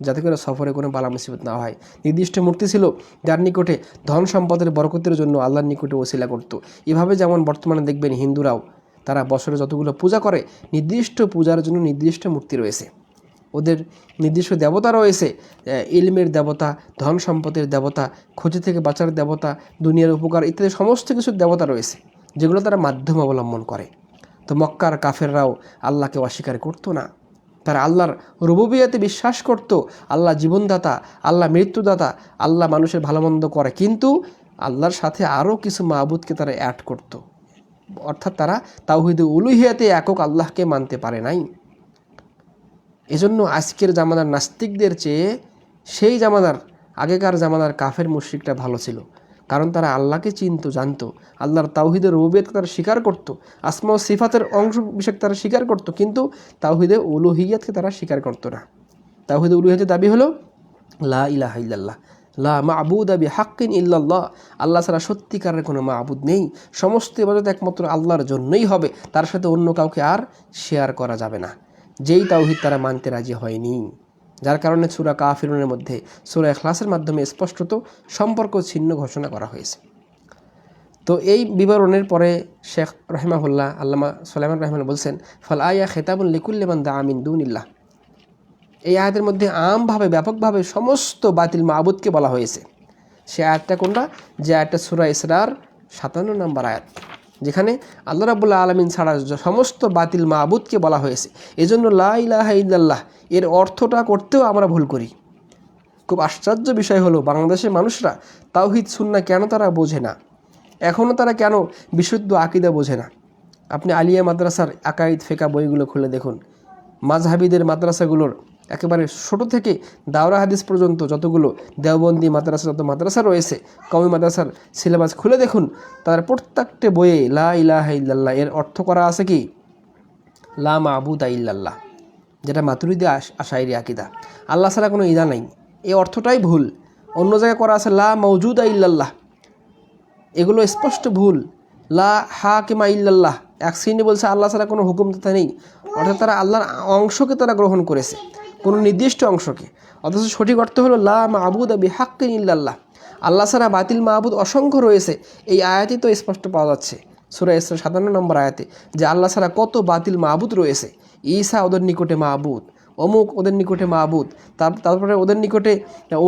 যাতে করে সফরে কোনো বালা মুসিবত না হয়। নির্দিষ্ট মূর্তি ছিল যার নিকটে ধন সম্পদের বরকতের জন্য আল্লাহর নিকটে ওসিলা করত। এভাবে যেমন বর্তমানে দেখবেন হিন্দুরাও তারা বছরে যতগুলো পূজা করে, নির্দিষ্ট পূজার জন্য নির্দিষ্ট মূর্তি রয়েছে, ওদের নির্দিষ্ট দেবতা রয়েছে, ইলমের দেবতা, ধন সম্পদের দেবতা, ক্ষতি থেকে বাঁচার দেবতা, দুনিয়ার উপকার ইত্যাদি সমস্ত কিছুর দেবতা রয়েছে, যেগুলো তারা মাধ্যম অবলম্বন করে। তো মক্কার কাফেররাও আল্লাহকে অস্বীকার করতো না, তারা আল্লাহর রুবুবিয়তে বিশ্বাস করত, আল্লাহ জীবনদাতা, আল্লাহ মৃত্যুদাতা, আল্লাহ মানুষের ভালো মন্দ করে, কিন্তু আল্লাহর সাথে আরও কিছু মাবুদকে তারা অ্যাড করত। অর্থাৎ তারা তাওহীদে উলুহিয়াতে একক আল্লাহকে মানতে পারে নাই। এজন্য আজকের জামানার নাস্তিকদের চেয়ে সেই জামানার, আগেকার জামানার কাফের মুশরিকটা ভালো ছিল, কারণ তারা আল্লাহকে চিনতো, জানতো, আল্লাহর তাওহীদের রুবুবিয়তকে তারা স্বীকার করতো, আসমা ও সিফাতের অংশ বিষয়কে তারা স্বীকার করতো, কিন্তু তাওহীদে উলুহিয়াতকে তারা স্বীকার করতো না। তাওহীদে উলুহিয়াতের দাবি হলো লা ইলাহা ইল্লাল্লাহ, লা মা'বুদা বিহাক্কিন ইল্লাল্লাহ, আল্লাহ ছাড়া সত্যিকারের কোনো মাবুদ নেই, সমস্ত ইবাদত একমাত্র আল্লাহর জন্যই হবে, তার সাথে অন্য কাউকে আর শেয়ার করা যাবে না। যেই তাওহীদ তারা মানতে রাজি হয়নি, যার কারণে সূরা কাফিরুনের মধ্যে সূরা ইখলাসের মাধ্যমে স্পষ্টত সম্পর্ক ছিন্ন ঘোষণা করা হয়েছে। তো এই বিবরণের পরে শেখ রাহিমাহুল্লাহ, আল্লামা সুলাইমান রাহিমাহুল্লাহ বলছেন, ফাল আয়া খিতাবুন লিকুল্লি মান দাআ মিন দুনিল্লাহ। এই আয়াতের মধ্যে আমভাবে, ব্যাপকভাবে সমস্ত বাতিল মাবুদকে বলা হয়েছে। সে আয়াতটা কোনটা? যে আয়াতটা সূরা ইসরার 57 নম্বর আয়াত, যেখানে আল্লাহ রাব্বুল আলামিন ছাড়া সমস্ত বাতিল মাবুদকে বলা হয়েছে। এজন্য লা ইলাহা ইল্লাল্লাহ এর অর্থটা করতেও আমরা ভুল করি। খুব আশ্চর্য বিষয় হলো, বাংলাদেশের মানুষরা তাওহীদ সুন্নাহ কেন তারা বোঝে না, এখনও তারা কেন বিশুদ্ধ আকীদা বোঝে না। আপনি আলিয়া মাদ্রাসার আকাইদ ফিকা বইগুলো খুলে দেখুন, মাযহাবীদের মাদ্রাসাগুলোর একেবারে ছোটো থেকে দাওরা হাদিস পর্যন্ত যতগুলো দেওবন্দি মাদ্রাসা, যত মাদ্রাসা রয়েছে, কওমি মাদ্রাসার সিলেবাস খুলে দেখুন, তার প্রত্যেকটা বইয়ে লা ইলাহা ইল্লাল্লাহ এর অর্থ করা আছে কি? লা মা'বুদা ইল্লাল্লাহ, যেটা মাতুরিদি আশাইরি আকীদা, আল্লাহ ছাড়া কোনো ইলা নাই, এই অর্থটাই ভুল। অন্য জায়গায় করা আছে লা মাওজুদা ইল্লাল্লাহ, এগুলো স্পষ্ট ভুল। লা হাকিমা ইল্লাল্লাহ, এক শ্রেণী বলছে আল্লাহ ছাড়া কোনো হুকুমদাতা নেই, অর্থাৎ তারা আল্লাহর অংশকে তারা গ্রহণ করেছে, কোনো নির্দিষ্ট অংশকে। অথচ সঠিক অর্থ হলো লা মা'বুদা বিহাক্কিন ইল্লাল্লাহ, আল্লাহ ছাড়া বাতিল মাবুদ অসংখ্য রয়েছে। এই আয়াতই তো স্পষ্ট পাওয়া যাচ্ছে সূরা ইসরা 57 নম্বর আয়াতে, যে আল্লাহ ছাড়া কত বাতিল মাবুদ রয়েছে। ঈসা ওদের নিকটে মাবুদ, অমুক ওদের নিকটে মাবুদ, তারপরে ওদের নিকটে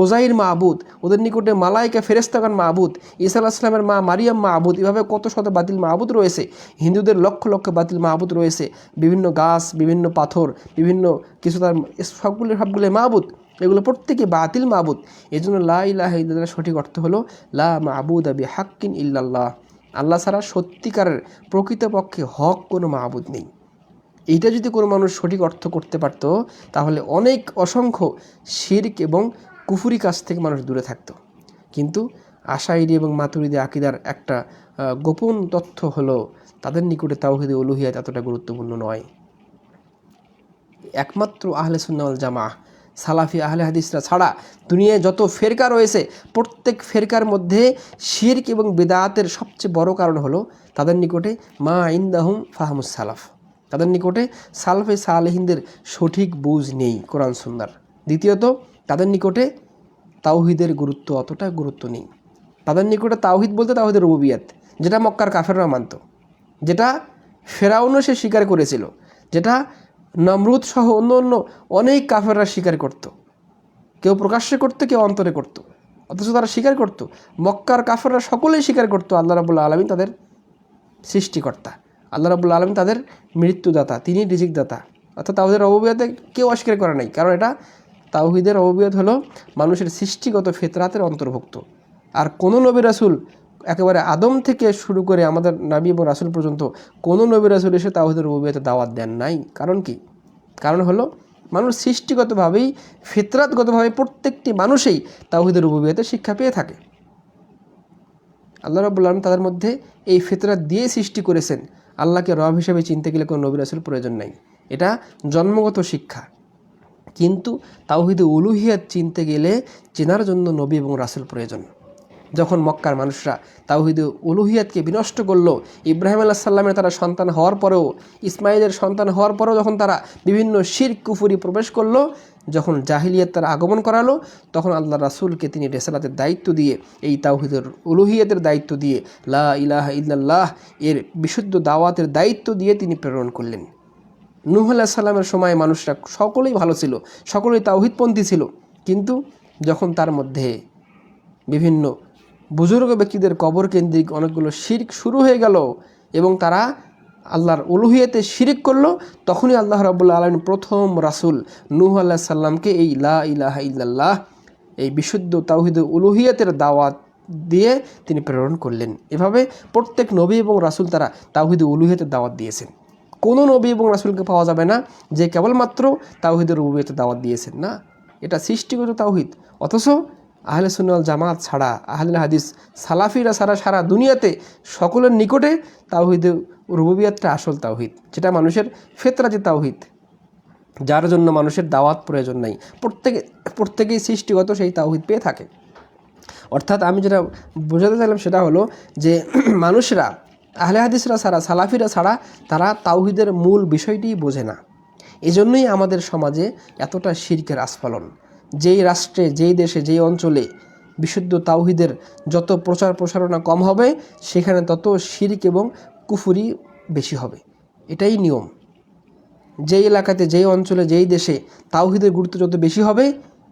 ওজাইর মাবুদ, ওদের নিকটে মালাইকা ফেরেশতাগণ মাবুদ, ঈসা আলাইহিস সালামের মা মারিয়াম মাবুদ, এভাবে কত শত বাতিল মাবুদ রয়েছে। হিন্দুদের লক্ষ লক্ষ বাতিল মাবুদ রয়েছে, বিভিন্ন গাছ, বিভিন্ন পাথর, বিভিন্ন কিছু, তার সবগুলো মাবুদ, এগুলো প্রত্যেকে বাতিল মাবুদ। এই জন্য লা ইলাহা ইল্লাল্লাহ সঠিক অর্থ হলো লা মা'বুদা বিহাক্কিন ইল্লাল্লাহ, আল্লাহ ছাড়া সত্যিকারের প্রকৃতপক্ষে হক কোনো মাবুদ নেই। এইটা যদি কোনো মানুষ সঠিক অর্থ করতে পারত, তাহলে অনেক অসংখ্য শিরক এবং কুফরি কাজ থেকে মানুষ দূরে থাকতো। কিন্তু আশাইরি এবং মাতুরিদি আকীদার একটা গোপন তথ্য হলো, তাদের নিকটে তাওহীদে উলুহিয়াত এতটা গুরুত্বপূর্ণ নয়। একমাত্র আহলে সুন্নাহ ওয়াল জামাআহ সালাফি আহলে হাদিসরা ছাড়া দুনিয়ায় যত ফেরকা রয়েছে প্রত্যেক ফেরকার মধ্যে শিরক এবং বিদআতের সবচেয়ে বড় কারণ হলো তাদের নিকটে মা ইনদাহুম ফাহমুস সালাফ, তাদের নিকটে সালফে সালেহিনদের সঠিক বুঝ নেই কোরআন সুন্নাহর। দ্বিতীয়ত তাদের নিকটে তাওহীদের গুরুত্ব অতটা গুরুত্ব নেই। তাদের নিকটে তাওহীদ বলতে তাওহীদের রুবুবিয়াত, যেটা মক্কার কাফেররা মানত, যেটা ফেরাউনও সে স্বীকার করেছিল, যেটা নমরুদ সহ অন্য অন্য অনেক কাফেররা স্বীকার করত, কেউ প্রকাশ্যে করতো, কেউ অন্তরে করত, অথচ তারা স্বীকার করত। মক্কার কাফেররা সকলেই স্বীকার করতো আল্লাহ রাব্বুল আলামিন তাদের সৃষ্টিকর্তা, আল্লাহ রাব্বুল আলামিন তাদের মৃত্যুদাতা, তিনি রিজিকদাতা। অর্থাৎ তাওহীদের রুবুবিয়াতে কেউ অস্বীকার করে নাই, কারণ এটা তাওহীদের রুবুবিয়াত হলো মানুষের সৃষ্টিগত ফিতরাতের অন্তর্ভুক্ত। আর কোনো নবী রাসূল একেবারে আদম থেকে শুরু করে আমাদের নবী এবং রাসূল পর্যন্ত কোনো নবী রাসূল এসে তাওহীদের রুবুবিয়াতে দাওয়াত দেন নাই। কারণ কি? কারণ হলো মানুষ সৃষ্টিগতভাবেই ফিতরাতগতভাবে প্রত্যেকটি মানুষই তাওহীদের রুবুবিয়াতে শিক্ষা পেয়ে থাকে। আল্লাহ রাব্বুল আলামিন তাদের মধ্যে এই ফিতরাত দিয়ে সৃষ্টি করেছেন। আল্লাহকে রব হিসেবে চিনতে গেলে কোনো নবী রাসূল প্রয়োজন নাই, এটা জন্মগত শিক্ষা। কিন্তু তাওহীদে উলুহিয়াত চিনতে গেলে চেনার জন্য নবী এবং রাসূল প্রয়োজন। যখন মক্কার মানুষরা তাওহীদে উলুহিয়াতকে বিনষ্ট করলো, ইব্রাহিম আলাইহিস সালামের তারা সন্তান হওয়ার পরেও, ইসমাইলের সন্তান হওয়ার পরেও যখন তারা বিভিন্ন শিরক কুফরি প্রবেশ করলো, যখন জাহিলিয়াত তারা আগমন করালো, তখন আল্লাহ রাসূলকে তিনি রিসালাতের দায়িত্ব দিয়ে, এই তাওহীদের উলুহিয়াতের দায়িত্ব দিয়ে, লা ইলাহা ইল্লাল্লাহ এর বিশুদ্ধ দাওয়াতের দায়িত্ব দিয়ে তিনি প্রেরণ করলেন। নূহ আলাইহিস সালামের সময় মানুষরা সকলেই ভালো ছিল, সকলেই তাওহীদপন্থী ছিল, কিন্তু যখন তার মধ্যে বিভিন্ন বুজুর্গ ব্যক্তিদের কবর কেন্দ্রিক অনেকগুলো শিরক শুরু হয়ে গেল এবং তারা আল্লাহর উলুহিয়াতে শিরক করলো, তখনই আল্লাহ রাব্বুল আলামিন প্রথম রাসূল নূহ আলাইহিস সালামকে এই লা ইলাহা ইল্লাল্লাহ এই বিশুদ্ধ তাওহীদ উলুহিয়াতের দাওয়াত দিয়ে তিনি প্রেরণ করলেন। এভাবে প্রত্যেক নবী এবং রাসূল তারা তাওহীদ উলুহিয়াতের দাওয়াত দিয়েছেন। কোনো নবী এবং রাসূলকে পাওয়া যাবে না যে কেবলমাত্র তাওহীদের রুবুবিয়তের দাওয়াত দিয়েছেন, না, এটা সৃষ্টিগত তাওহীদ। অথচ আহলে সুন্নাহ ওয়াল জামাত ছাড়া, আহলে হাদিস সালাফিরা ছাড়া সারা দুনিয়াতে সকলের নিকটে তাওহীদে রুবুবিয়তটা আসল তাওহীদ, যেটা মানুষের ফিতরাতি তাওহীদ, যার জন্য মানুষের দাওয়াত প্রয়োজন নাই। প্রত্যেকেই সৃষ্টিগত সেই তাওহীদ পেয়ে থাকে। অর্থাৎ আমি যেটা বোঝাতে চাইলাম সেটা হলো যে মানুষরা, আহলে হাদিসরা ছাড়া, সালাফিরা ছাড়া তারা তাওহীদের মূল বিষয়টিই বোঝে না। এজন্যই আমাদের সমাজে এতটা শিরকের আস্ফালন। যেই রাষ্ট্রে, যেই দেশে, যেই অঞ্চলে বিশুদ্ধ তাওহীদের যত প্রচার প্রসারণা কম হবে, সেখানে তত শিরক এবং কুফরি বেশি হবে। এটাই নিয়ম। যেই এলাকাতে, যেই অঞ্চলে, যেই দেশে তাওহীদের গুরুত্ব যত বেশি হবে,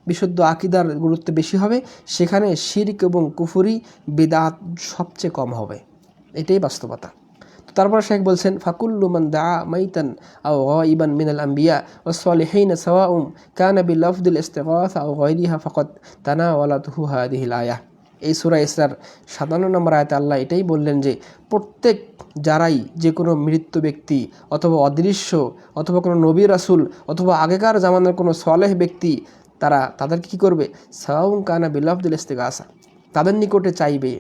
বিশুদ্ধ আকীদার গুরুত্ব বেশি হবে, সেখানে শিরক এবং কুফরি বিদআত সবচেয়ে কম হবে। এটাই বাস্তবতা। তো তারপর শেখ বলছেন, ফাকুল্লু মান দাআ মাইতান আও গায়িবান মিনাল আম্বিয়া ওয়াস সালিহিন সাওয়াউম কানা বিলফযিল ইস্তিগাসা আও গায়রিহা ফাকাদ তানাওয়ালাতহু হাদিহিল আয়াহ। এই সূরা ইসরার 57 নম্বর আয়াতে আল্লাহ এটাই বললেন যে প্রত্যেক যারাই যে কোনো মৃত ব্যক্তি অথবা অদৃশ্য অথবা কোনো নবী রাসূল অথবা আগেকার জামানার কোনো সালেহ ব্যক্তি, তাদেরকে কী করবে? সাওয়াউম কানা বিলফযিল ইস্তিগাসা, তাদের নিকটে চাইবে,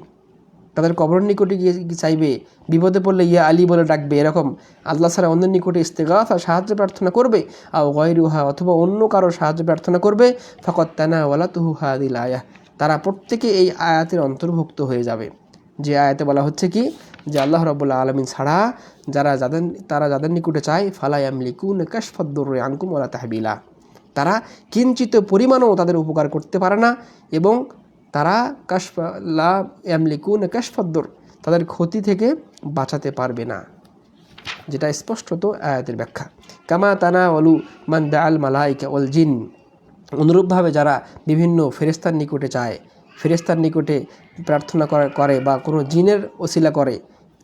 তাদের কবরের নিকটে গিয়ে চাইবে, বিপদে পড়লে ইয়া আলী বলে ডাকবে, এরকম আল্লাহ ছাড়া অন্যের নিকটে ইস্তেগাসা সাহায্য প্রার্থনা করবে, আও গায়রুহা অথবা অন্য কারো সাহায্য প্রার্থনা করবে, ফাকাদ তানাওয়ালাতহু হাদিল আয়াহ, তারা প্রত্যেকে এই আয়াতের অন্তর্ভুক্ত হয়ে যাবে। যে আয়াতে বলা হচ্ছে কি, যে আল্লাহ রাব্বুল আলামিন ছাড়া তারা যাদের নিকটে চায়, ফালা ইয়ামলিকুনা কাশফাদ-দুররি আনকুম ওয়ালা তাহবিলা, তারা কিঞ্চিত পরিমাণও তাদের উপকার করতে পারে না এবং তারা লা ইয়ামলিকুনা কাশফাদ-দুর, তাদের ক্ষতি থেকে বাঁচাতে পারবে না, যেটা স্পষ্টত আয়াতের ব্যাখ্যা। কামা তানাওয়ালু মান দাআল মালাইকা ওয়াল জিন, অনুরূপভাবে যারা বিভিন্ন ফেরেশতার নিকটে চায়, ফেরেশতার নিকটে প্রার্থনা করে বা কোনো জিনের ওসিলা করে,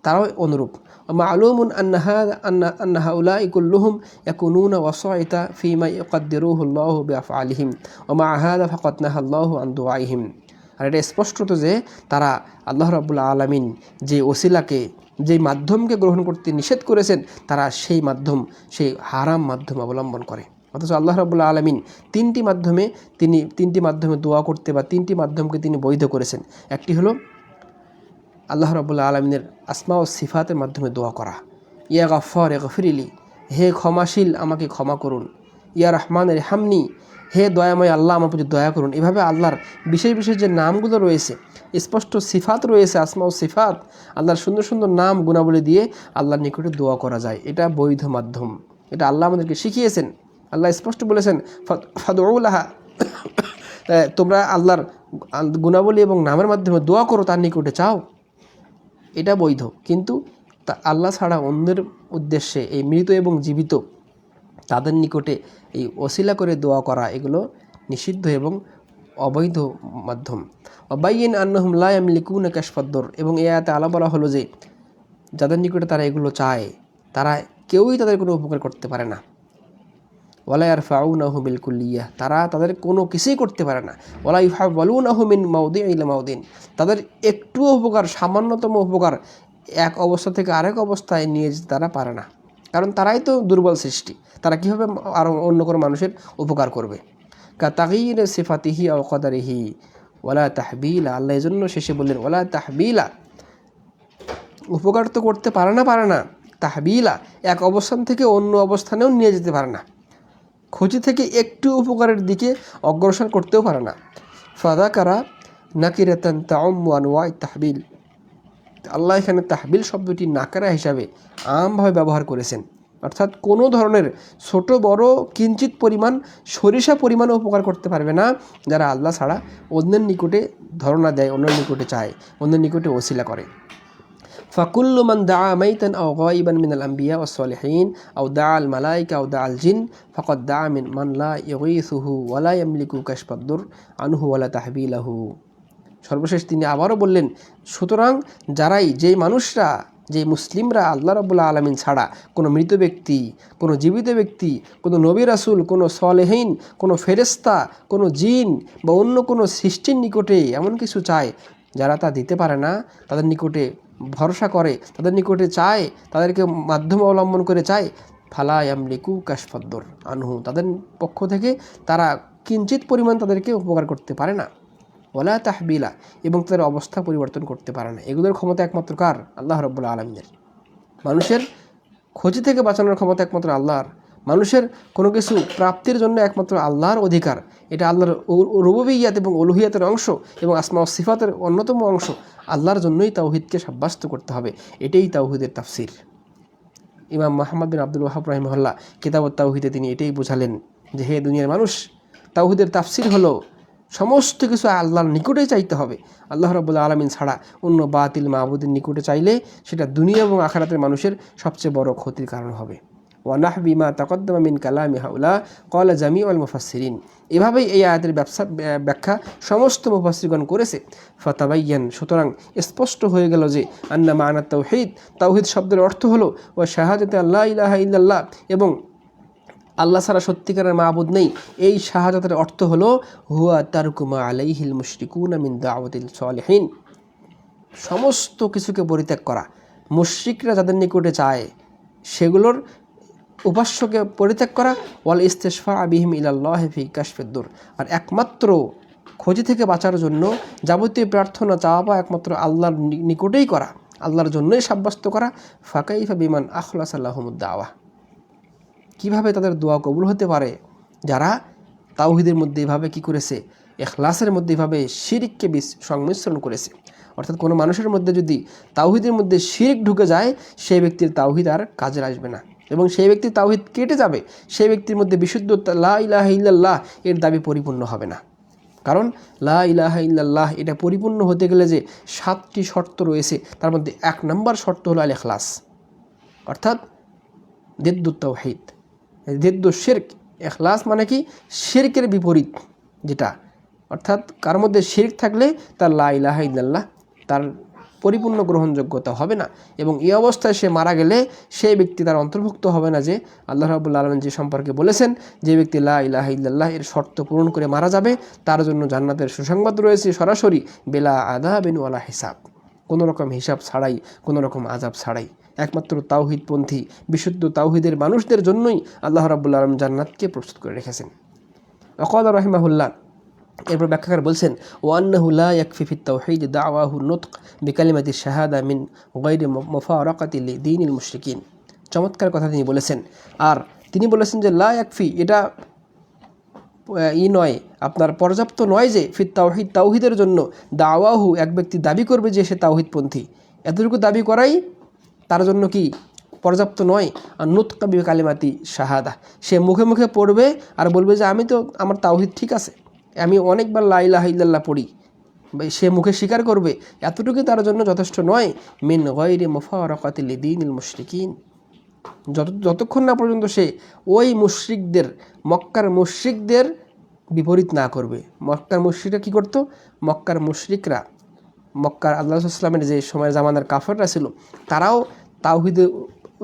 তারাও অনুরূপ। মা'লুমুন আন্না হাউলাই কুল্লুহুম ইয়াকুনুনা ওয়াসাইতা ফীমা ইয়াকদ্দিরুহুল্লাহু বিআফআলিহিম ওয়া মা হাযা ফাকাদ নাহাল্লাহু আন দুআইহিম। আর এটা স্পষ্টত যে তারা আল্লাহ রাব্বুল আলামিন যে ওসিলাকে, যেই মাধ্যমকে গ্রহণ করতে নিষেধ করেছেন, তারা সেই হারাম মাধ্যম অবলম্বন করে। অথচ আল্লাহ রাব্বুল আলামিন তিনটি মাধ্যমে দোয়া করতে বা তিনটি মাধ্যমকে তিনি বৈধ করেছেন। একটি হলো আল্লাহ রাব্বুল আলামিনের আসমা ও সিফাতের মাধ্যমে দোয়া করা, ইয়া গাফফার ইগফিরলি, হে ক্ষমাশীল আমাকে ক্ষমা করুন, ইয়া রহমান রেহামনি, হে দয়াময় আল্লাহ আমার প্রতি দয়া করুন। এভাবে আল্লাহর বিশেষ বিশেষ যে নামগুলো রয়েছে, স্পষ্ট সিফাত রয়েছে, আসমা ও সিফাত, আল্লাহর সুন্দর সুন্দর নাম গুণাবলী দিয়ে আল্লাহর নিকটে দোয়া করা যায়। এটা বৈধ মাধ্যম, এটা আল্লাহ আমাদেরকে শিখিয়েছেন। আল্লাহ স্পষ্ট বলেছেন ফাদউলাহা, তোমরা আল্লাহর গুণাবলী এবং নামের মাধ্যমে দোয়া করো, তার নিকটে চাও, এটা বৈধ। কিন্তু তা আল্লাহ ছাড়া অন্যের উদ্দেশ্যে এই মৃত এবং জীবিত তাদের নিকটে এই ওসিলা করে দোয়া করা, এগুলো নিষিদ্ধ এবং অবৈধ মাধ্যম। অবাইন আন্নাহুম লা ইয়ামলিকুনা কাশফাদ-দুর, এবং এই আয়াতে আল্লাহ বলা হলো যে যাদের নিকটে তারা এগুলো চায়, তারা কেউই তাদের কোনো উপকার করতে পারে না। ওয়ালা ইয়ারফাউনাহু বিল কুল্লিয়াহ, তারা তাদের কোনো কিছুই করতে পারে না। ওয়ালা ইউহাওয়ালুনাহু মিন মাউদিন ইলা মাউদিন, তাদের একটুও উপকার, সামান্যতম উপকার এক অবস্থা থেকে আরেক অবস্থায় নিয়ে যেতে তারা পারে না, কারণ তারাই তো দুর্বল সৃষ্টি। তারা কীভাবে আরও অন্য কোনো মানুষের উপকার করবে? কা তাগয়ির সিফাতিহি আও কদারিহি ওয়ালা তাহবিলা, আল্লাহ এই জন্য শেষে বললেন ওয়ালা তাহবিলা, উপকার তো করতে পারে না, তাহবিলা এক অবস্থান থেকে অন্য অবস্থানেও নিয়ে যেতে পারে না, ক্ষতি থেকে একটু উপকারের দিকে অগ্রসর করতেও পারে না। ফাযাকারা নাকিরাতান তাউম্মু আনওয়া তাহবিল, আল্লাহ এখানে তাহবিল শব্দটি নাকারা হিসাবে আমভাবে ব্যবহার করেছেন, অর্থাৎ কোনো ধরনের ছোট বড় কিঞ্চিত পরিমাণ, সরিষা পরিমাণে উপকার করতে পারবে না যারা আল্লাহ ছাড়া অন্যের নিকটে ধারণা দেয়, অন্যের নিকটে চায়, অন্যের নিকটে ওসিলা করে। ফাকুল্লু মান দাআ মাইতান আও গায়িবান মিনাল আম্বিয়া ওয়াস সালিহিন আও দাআ আল মালায়েকা আও দাআ আল জিন ফাকাদ দাআ মিন মান লা ইউগীসুহু ওয়া লা ইয়ামলিকু কাশফাদ-দুর আনহু ওয়া লা তাহবিলাহু। সর্বশেষ তিনি আবারও বললেন, সুতরাং যারাই, যেই মানুষরা, যে মুসলিমরা আল্লাহ রাব্বুল আলামিন ছাড়া কোনো মৃত ব্যক্তি, কোনো জীবিত ব্যক্তি, কোনো নবী রাসূল, কোনো সালেহীন, কোনো ফেরেশতা, কোনো জিন বা অন্য কোনো সৃষ্টির নিকটে এমন কিছু চায় যারা তা দিতে পারে না, তাদের নিকটে ভরসা করে, তাদের নিকটে চায়, তাদেরকে মাধ্যম অবলম্বন করে চায়, ফালা ইয়ামলিকু কাশফাদ-দুর আনহু, তাদের পক্ষ থেকে তারা কিঞ্চিত পরিমাণ তাদেরকে উপকার করতে পারে না। ওয়ালা তাহবিলা, এবং তাদের অবস্থা পরিবর্তন করতে পারে না। এগুলোর ক্ষমতা একমাত্র কার? আল্লাহ রাব্বুল আলামিনের। মানুষের ক্ষতি থেকে বাঁচানোর ক্ষমতা একমাত্র আল্লাহর। মানুষের কোনো কিছু প্রাপ্তির জন্য একমাত্র আল্লাহর অধিকার। এটা আল্লাহর রুবুবিয়্যাত এবং উলুহিয়াতের অংশ এবং আসমা ও সিফাতের অন্যতম অংশ। আল্লাহর জন্যই তাওহীদকে সাব্যস্ত করতে হবে। এটাই তাওহীদের তাফসীর। ইমাম মুহাম্মদ বিন আব্দুল ওয়াহাব রাহিমাহুল্লাহ কিতাবুত তাওহীদে তিনি এটাই বোঝালেন যে, হে দুনিয়ার মানুষ, তাওহীদের তাফসীর হলো সমস্ত কিছু আল্লাহর নিকটেই চাইতে হবে। আল্লাহ রাব্বুল আলামিন ছাড়া অন্য বাতিল মাবুদের নিকটে চাইলে সেটা দুনিয়া এবং আখিরাতের মানুষের সবচেয়ে বড় ক্ষতির কারণ হবে। ওয়া নাহবি মা তাকদ্দামা মিন কালামি হাউলা ক্বালা জামিউল মুফাসসিরিন, এভাবেই এই আয়াতের ব্যাখ্যা সমস্ত মুফাসসিরগণ করেছে। ফাতাবায়্যান, সুতরাং স্পষ্ট হয়ে গেল যে আন্না মা'না তাওহীদ, তাওহীদ শব্দের অর্থ হলো ওয়া শাহাদাতু আল্লা ইলাহা ইল্লাল্লাহ, এবং আল্লাহ ছাড়া সত্যিকারের মাবুদ নেই, এই শাহাদাতের অর্থ হলো হুয়া তারকু মা আলাইহিল মুশরিকুনা মিন দাওয়াতিল সালিহিন, সমস্ত কিছুকে পরিত্যাগ করা। মুশরিকরা যাদের নিকটে চায় সেগুলোর উপাস্যকে পরিত্যাগ করা। ওয়াল ইস্তিশফা বিহিম ইলাল্লাহি ফি কাশফিদ-দুর, আর একমাত্র ক্ষতি থেকে বাঁচার জন্য যাবতীয় প্রার্থনা চাওয়া একমাত্র আল্লাহর নিকটেই করা, আল্লাহর জন্যই সাব্যস্ত করা। ফাকাইফা বিমান আখলাসা লাহুমুদ দাওয়া, কীভাবে তাদের দোয়া কবুল হতে পারে যারা তাওহীদের মধ্যে এভাবে কী করেছে, ইখলাসের মধ্যে এভাবে শিরককে সংমিশ্রণ করেছে। অর্থাৎ কোনো মানুষের মধ্যে যদি তাওহীদের মধ্যে শিরক ঢুকে যায়, সেই ব্যক্তির তাওহীদ আর কাজে আসবে না, এবং সেই ব্যক্তির তাওহীদ কেটে যাবে। সেই ব্যক্তির মধ্যে বিশুদ্ধ লা ইলাহা ইল্লাল্লাহ এর দাবি পরিপূর্ণ হবে না। কারণ লা ইলাহা ইল্লাল্লাহ এটা পরিপূর্ণ হতে গেলে যে 7টি শর্ত রয়েছে, তার মধ্যে 1 নম্বর শর্ত হলো আল ইখলাস, অর্থাৎ দিদ্দুত তাওহীদ, দিদ্দু শিরক। ইখলাস মানে কি? শিরকের বিপরীত যেটা, অর্থাৎ কার মধ্যে শিরক থাকলে তার লা ইলাহা ইল্লাল্লাহ তার পরিপূর্ণ গ্রহণযোগ্যতা হবে না, এবং এই অবস্থায় সে মারা গেলে সেই ব্যক্তি তার অন্তর্ভুক্ত হবে না। যে আল্লাহ রাব্বুল আলামিন যে সম্পর্কে বলেছেন, যে ব্যক্তি লা ইলাহা ইল্লাল্লাহ এর শর্ত পূরণ করে মারা যাবে তার জন্য জান্নাতের সুসংবাদ রয়েছে সরাসরি, বেলা আযাবিন ওয়ালা হিসাব, কোনো রকম হিসাব ছাড়াই, কোনো রকম আযাব ছাড়াই। একমাত্র তাওহীদপন্থী বিশুদ্ধ তাওহীদের মানুষদের জন্যই আল্লাহ রাব্বুল আলামিন জান্নাতকে প্রস্তুত করে রেখেছেন। ওয়াকাল রাহিমাহুল্লাহ, এরপর ব্যাখ্যাকার বলছেন, ওয়ান্নাহু লা ইয়াকফি ফিত তাওহীদ দাওয়াহু নুতক বিকালিমাতি শাহাদা মিন গায়রি মুফারাকাতি লিদীনিল মুশরিকিন। চমৎকার কথা তিনি বলেছেন। আর তিনি বলেছেন যে লা ইয়াকফি, এটা নয়, আপনার পর্যাপ্ত নয় যে ফির তাওহিদ, তাওহিদের জন্য দাওয়াহু, এক ব্যক্তি দাবি করবে যে সে তাওহিদপন্থী, এতটুকু দাবি করাই তার জন্য কি পর্যাপ্ত নয়। আর নুতকা বি কালিমাতি শাহাদা, সে মুখে মুখে পড়বে আর বলবে যে আমি তো, আমার তাওহিদ ঠিক আছে, আমি অনেকবার লা ইলাহা ইল্লাল্লাহ পড়ি, সে মুখে স্বীকার করবে, এতটুকু তার জন্য যথেষ্ট নয়। মিন গায়রি মুফারাকাতি লিদীনিল মুশরিকিন, যতক্ষণ না পর্যন্ত সে ওই মুশরিকদের, মক্কার মুশরিকদের বিপরীত না করবে। মক্কার মুশরিকরা কী করতো? মক্কার মুশরিকরা, মক্কার আল্লাহ সাল্লামের যে সময়ের জামানার কাফেররা ছিল, তারাও তাওহীদে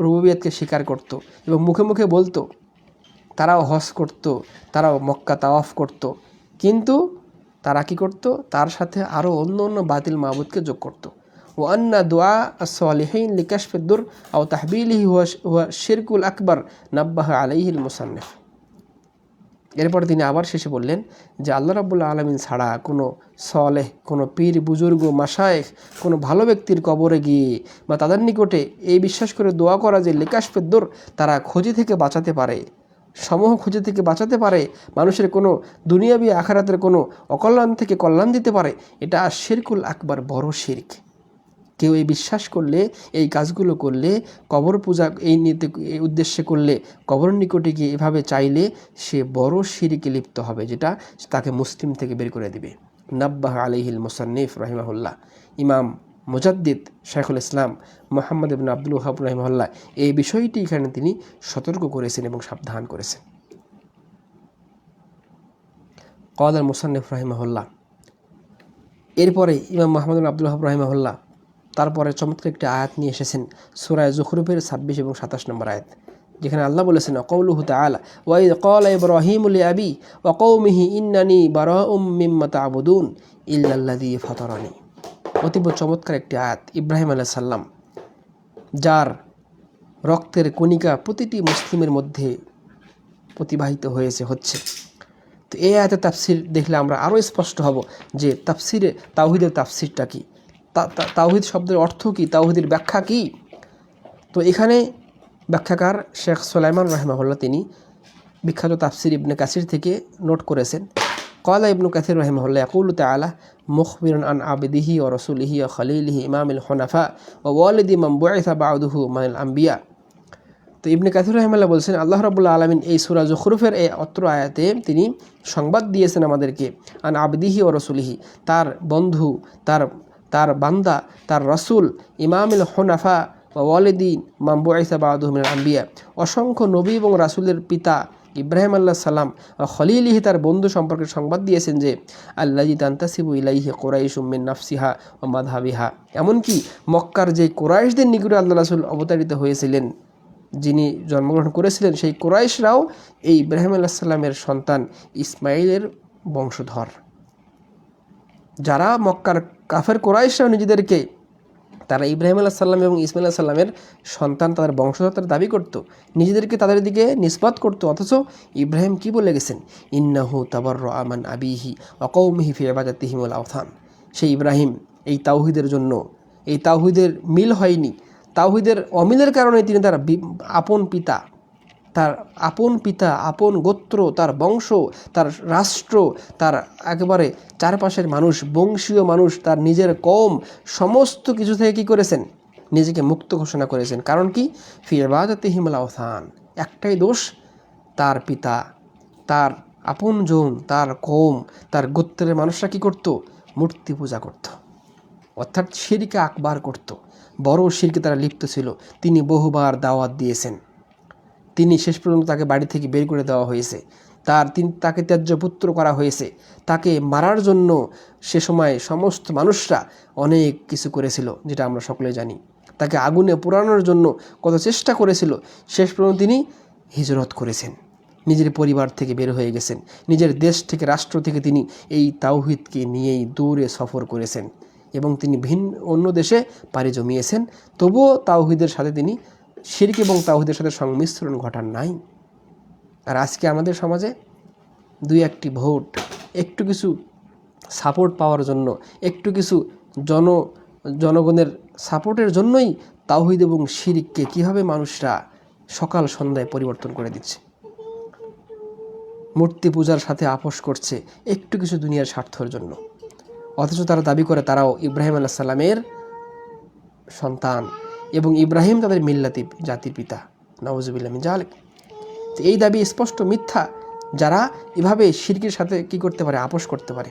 রুবুবিয়্যাতকে স্বীকার করত এবং মুখে মুখে বলতো, তারাও হজ করত, তারাও মক্কা তাওয়াফ করত, কিন্তু তারা কি করত? তার সাথে আরও অন্য অন্য বাতিল মাবুদকে যোগ করত। ও আন্না দোয়া সালিহিন লিকাশফিদ্দুর আও তাহবিলিহি হুয়া শিরকুল আকবর নাব্বাহা আলাইহিল মুসান্নিফ। এরপর তিনি আবার শেষে বললেন যে আল্লাহ রাব্বুল আলামিন ছাড়া কোনো সলেহ, কোনো পীর বুজুর্গ, মাশায়েখ, কোনো ভালো ব্যক্তির কবরে গিয়ে বা তাদের নিকটে এই বিশ্বাস করে দোয়া করা যে লিকাশফিদ্দুর, তারা ক্ষতি থেকে বাঁচাতে পারে, সমূহ ক্ষতি থেকে বাঁচাতে পারে, মানুষের কোনো দুনিয়াবি আখিরাতের কোনো অকল্যাণ থেকে কল্যাণ দিতে পারে, এটা শিরকুল আকবার, বড় শিরক। কেউ এই বিশ্বাস করলে, এই কাজগুলো করলে, কবর পূজা এই উদ্দেশ্যে করলে, কবর নিকটে গিয়ে এভাবে চাইলে সে বড় শিরকে লিপ্ত হবে, যেটা তাকে মুসলিম থেকে বের করে দিবে। নাব্বাহ আলাইহিল মুসান্নিফ রাহিমাহুল্লাহ, ইমাম মুজাদ্দিদ শাইখুল ইসলাম মুহাম্মদ ইবনে আব্দুল ওয়াহাব রাহিমাহুল্লাহ এই বিষয়টি এখানে তিনি সতর্ক করেছেন এবং সাবধান করেছেন। ক্বাল আল মুসান্নিফ রাহিমাহুল্লাহ, এরপরে ইমাম মুহাম্মদ ইবনে আব্দুল ওয়াহাব রাহিমাহুল্লাহ তারপরে চমৎকার একটি আয়াত নিয়ে এসেছেন সূরা যুখরুফের 26 এবং 27 নম্বর আয়াত, যেখানে আল্লাহ বলেছেন ক্বাউলুহু তাআলা ওয়া ইয ক্বালা ইব্রাহিমু লিআবি ওয়া কওমিহি ইন্নানি বারাউম মিম্মা তা'বুদুন ইল্লাল্লাযী ফাতারানি। অতীব চমৎকার একটি আয়াত। ইব্রাহিম আলাইহিস সালাম, যার রক্তের কণিকা প্রতিটি মুসলিমের মধ্যে প্রতিবাহিত হচ্ছে। তো এই আয়াতের তাফসির দেখলে আমরা আরও স্পষ্ট হব যে তাফসিরে তাওহীদের তাফসিরটা কী, তাওহীদ শব্দের অর্থ কী, তাওহীদের ব্যাখ্যা কী। তো এখানে ব্যাখ্যাকার শেখ সুলাইমান রাহিমাহুল্লাহ তিনি বিখ্যাত তাফসির ইবনে কাসির থেকে নোট করেছেন, ক্বালা ইবনু কাসির রাহিমাহুল্লাহ ইয়াকুলু তাআলা মুখবিরান আন আবদিহি ওয়া রাসূলিহি ওয়া খলিলিহি ইমামিল হুনাফা ওয়া ওয়ালিদি মান বুইসা বা'দুহু মিনাল আম্বিয়া। তো ইবনে কাসির রাহিমাহুল্লাহ বলছেন আল্লাহ রাব্বুল আলামিন এই সূরা যুখরুফের এই অত্র আয়াতে তিনি সংবাদ দিয়েছেন আমাদেরকে আন আবদিহি ওয়া রাসূলিহি, তার বন্ধু, তার বান্দা, তার রাসূল, ইমামিল হুনাফা ওয়া ওয়ালিদি মান বুইসা বা'দুহু মিনাল আম্বিয়া, অসংখ্য নবী এবং রাসূলের পিতা ইব্রাহিম আলাইহিস সালাম ও খলিলিহি, তার বন্ধু সম্পর্কে সংবাদ দিয়েছেন যে আল্লাযী তানতাসিবু ইলাইহি কুরাইশুম মিন নাফসিহা ওয়া মাযহাবিহা, এমনকি মক্কার যে কুরাইশদের নিকটে আল্লাহ রাসূল অবতারিত হয়েছিলেন, যিনি জন্মগ্রহণ করেছিলেন, সেই কুরাইশরাও এই ইব্রাহিম আলাইহিস সালামের সন্তান ইসমাইলের বংশধর। যারা মক্কার কাফের কুরাইশরাও নিজেদেরকে, তারা ইব্রাহিম আলাইহিস সালাম এবং ইসমাইল আলাইহিস সালামের সন্তান, তাদের বংশধর তারা দাবি করত, নিজেদেরকে তাদের দিকে নিসবত করত। অথচ ইব্রাহিম কি বলে গেছেন? ইন্নাহু তাবাররাআ মান আবিহি ওয়া কওমিহি ফি ইবাদাতিহিমুল আওথান। সেই ইব্রাহিম এই তাওহীদের জন্য, এই তাওহীদের মিল হয়নি, তাওহীদের অমিলের কারণে তিনি তার আপন পিতা, আপন গোত্র, তার বংশ, তার রাষ্ট্র, তার একেবারে চারপাশের মানুষ, বংশীয় মানুষ, তার নিজের কওম, সমস্ত কিছু থেকে কী করেছেন? নিজেকে মুক্ত ঘোষণা করেছেন। কারণ কি? ফি ইবাদাতিহিমুল আওথান, একটাই দোষ, তার পিতা, তার আপনজন, তার কওম, তার গোত্রের মানুষরা কী করত? মূর্তি পূজা করত, অর্থাৎ শিরকে আকবার করত, বড় শিরকে তারা লিপ্ত ছিল। তিনি বহুবার দাওয়াত দিয়েছেন, তিনি শেষ পর্যন্ত তাকে বাড়ি থেকে বের করে দেওয়া হয়েছে, তাকে ত্যায্য পুত্র করা হয়েছে, তাকে মারার জন্য সে সময় সমস্ত মানুষরা অনেক কিছু করেছিল, যেটা আমরা সকলে জানি। তাকে আগুনে পোড়ানোর জন্য কত চেষ্টা করেছিল, শেষ পর্যন্ত তিনি হিজরত করেছেন, নিজের পরিবার থেকে বের হয়ে গেছেন, নিজের দেশ থেকে, রাষ্ট্র থেকে তিনি এই তাওহীদকে নিয়েই দূরে সফর করেছেন এবং তিনি অন্য দেশে পাড়ি জমিয়েছেন। তবুও তাওহীদের সাথে তিনি শিরক এবং তাওহীদের সাথে সংমিশ্রণ ঘটান নাই। আর আজকে আমাদের সমাজে দুই একটি ভোট, একটু কিছু সাপোর্ট পাওয়ার জন্য, একটু কিছু জনগণের সাপোর্টের জন্যই তাওহীদ এবং শিরককে কীভাবে মানুষরা সকাল সন্ধ্যায় পরিবর্তন করে দিচ্ছে, মূর্তি পূজার সাথে আপোষ করছে একটু কিছু দুনিয়ার স্বার্থের জন্য। অথচ তারা দাবি করে তারাও ইব্রাহিম আলাইহিস সালামের সন্তান এবং ইব্রাহিম তাদের মিল্লাতি জাতির পিতা। নাউজুবিল্লাহ মিন যালিক। এই দাবি স্পষ্ট মিথ্যা, যারা এভাবে শিরকের সাথে কি করতে পারে, আপোষ করতে পারে।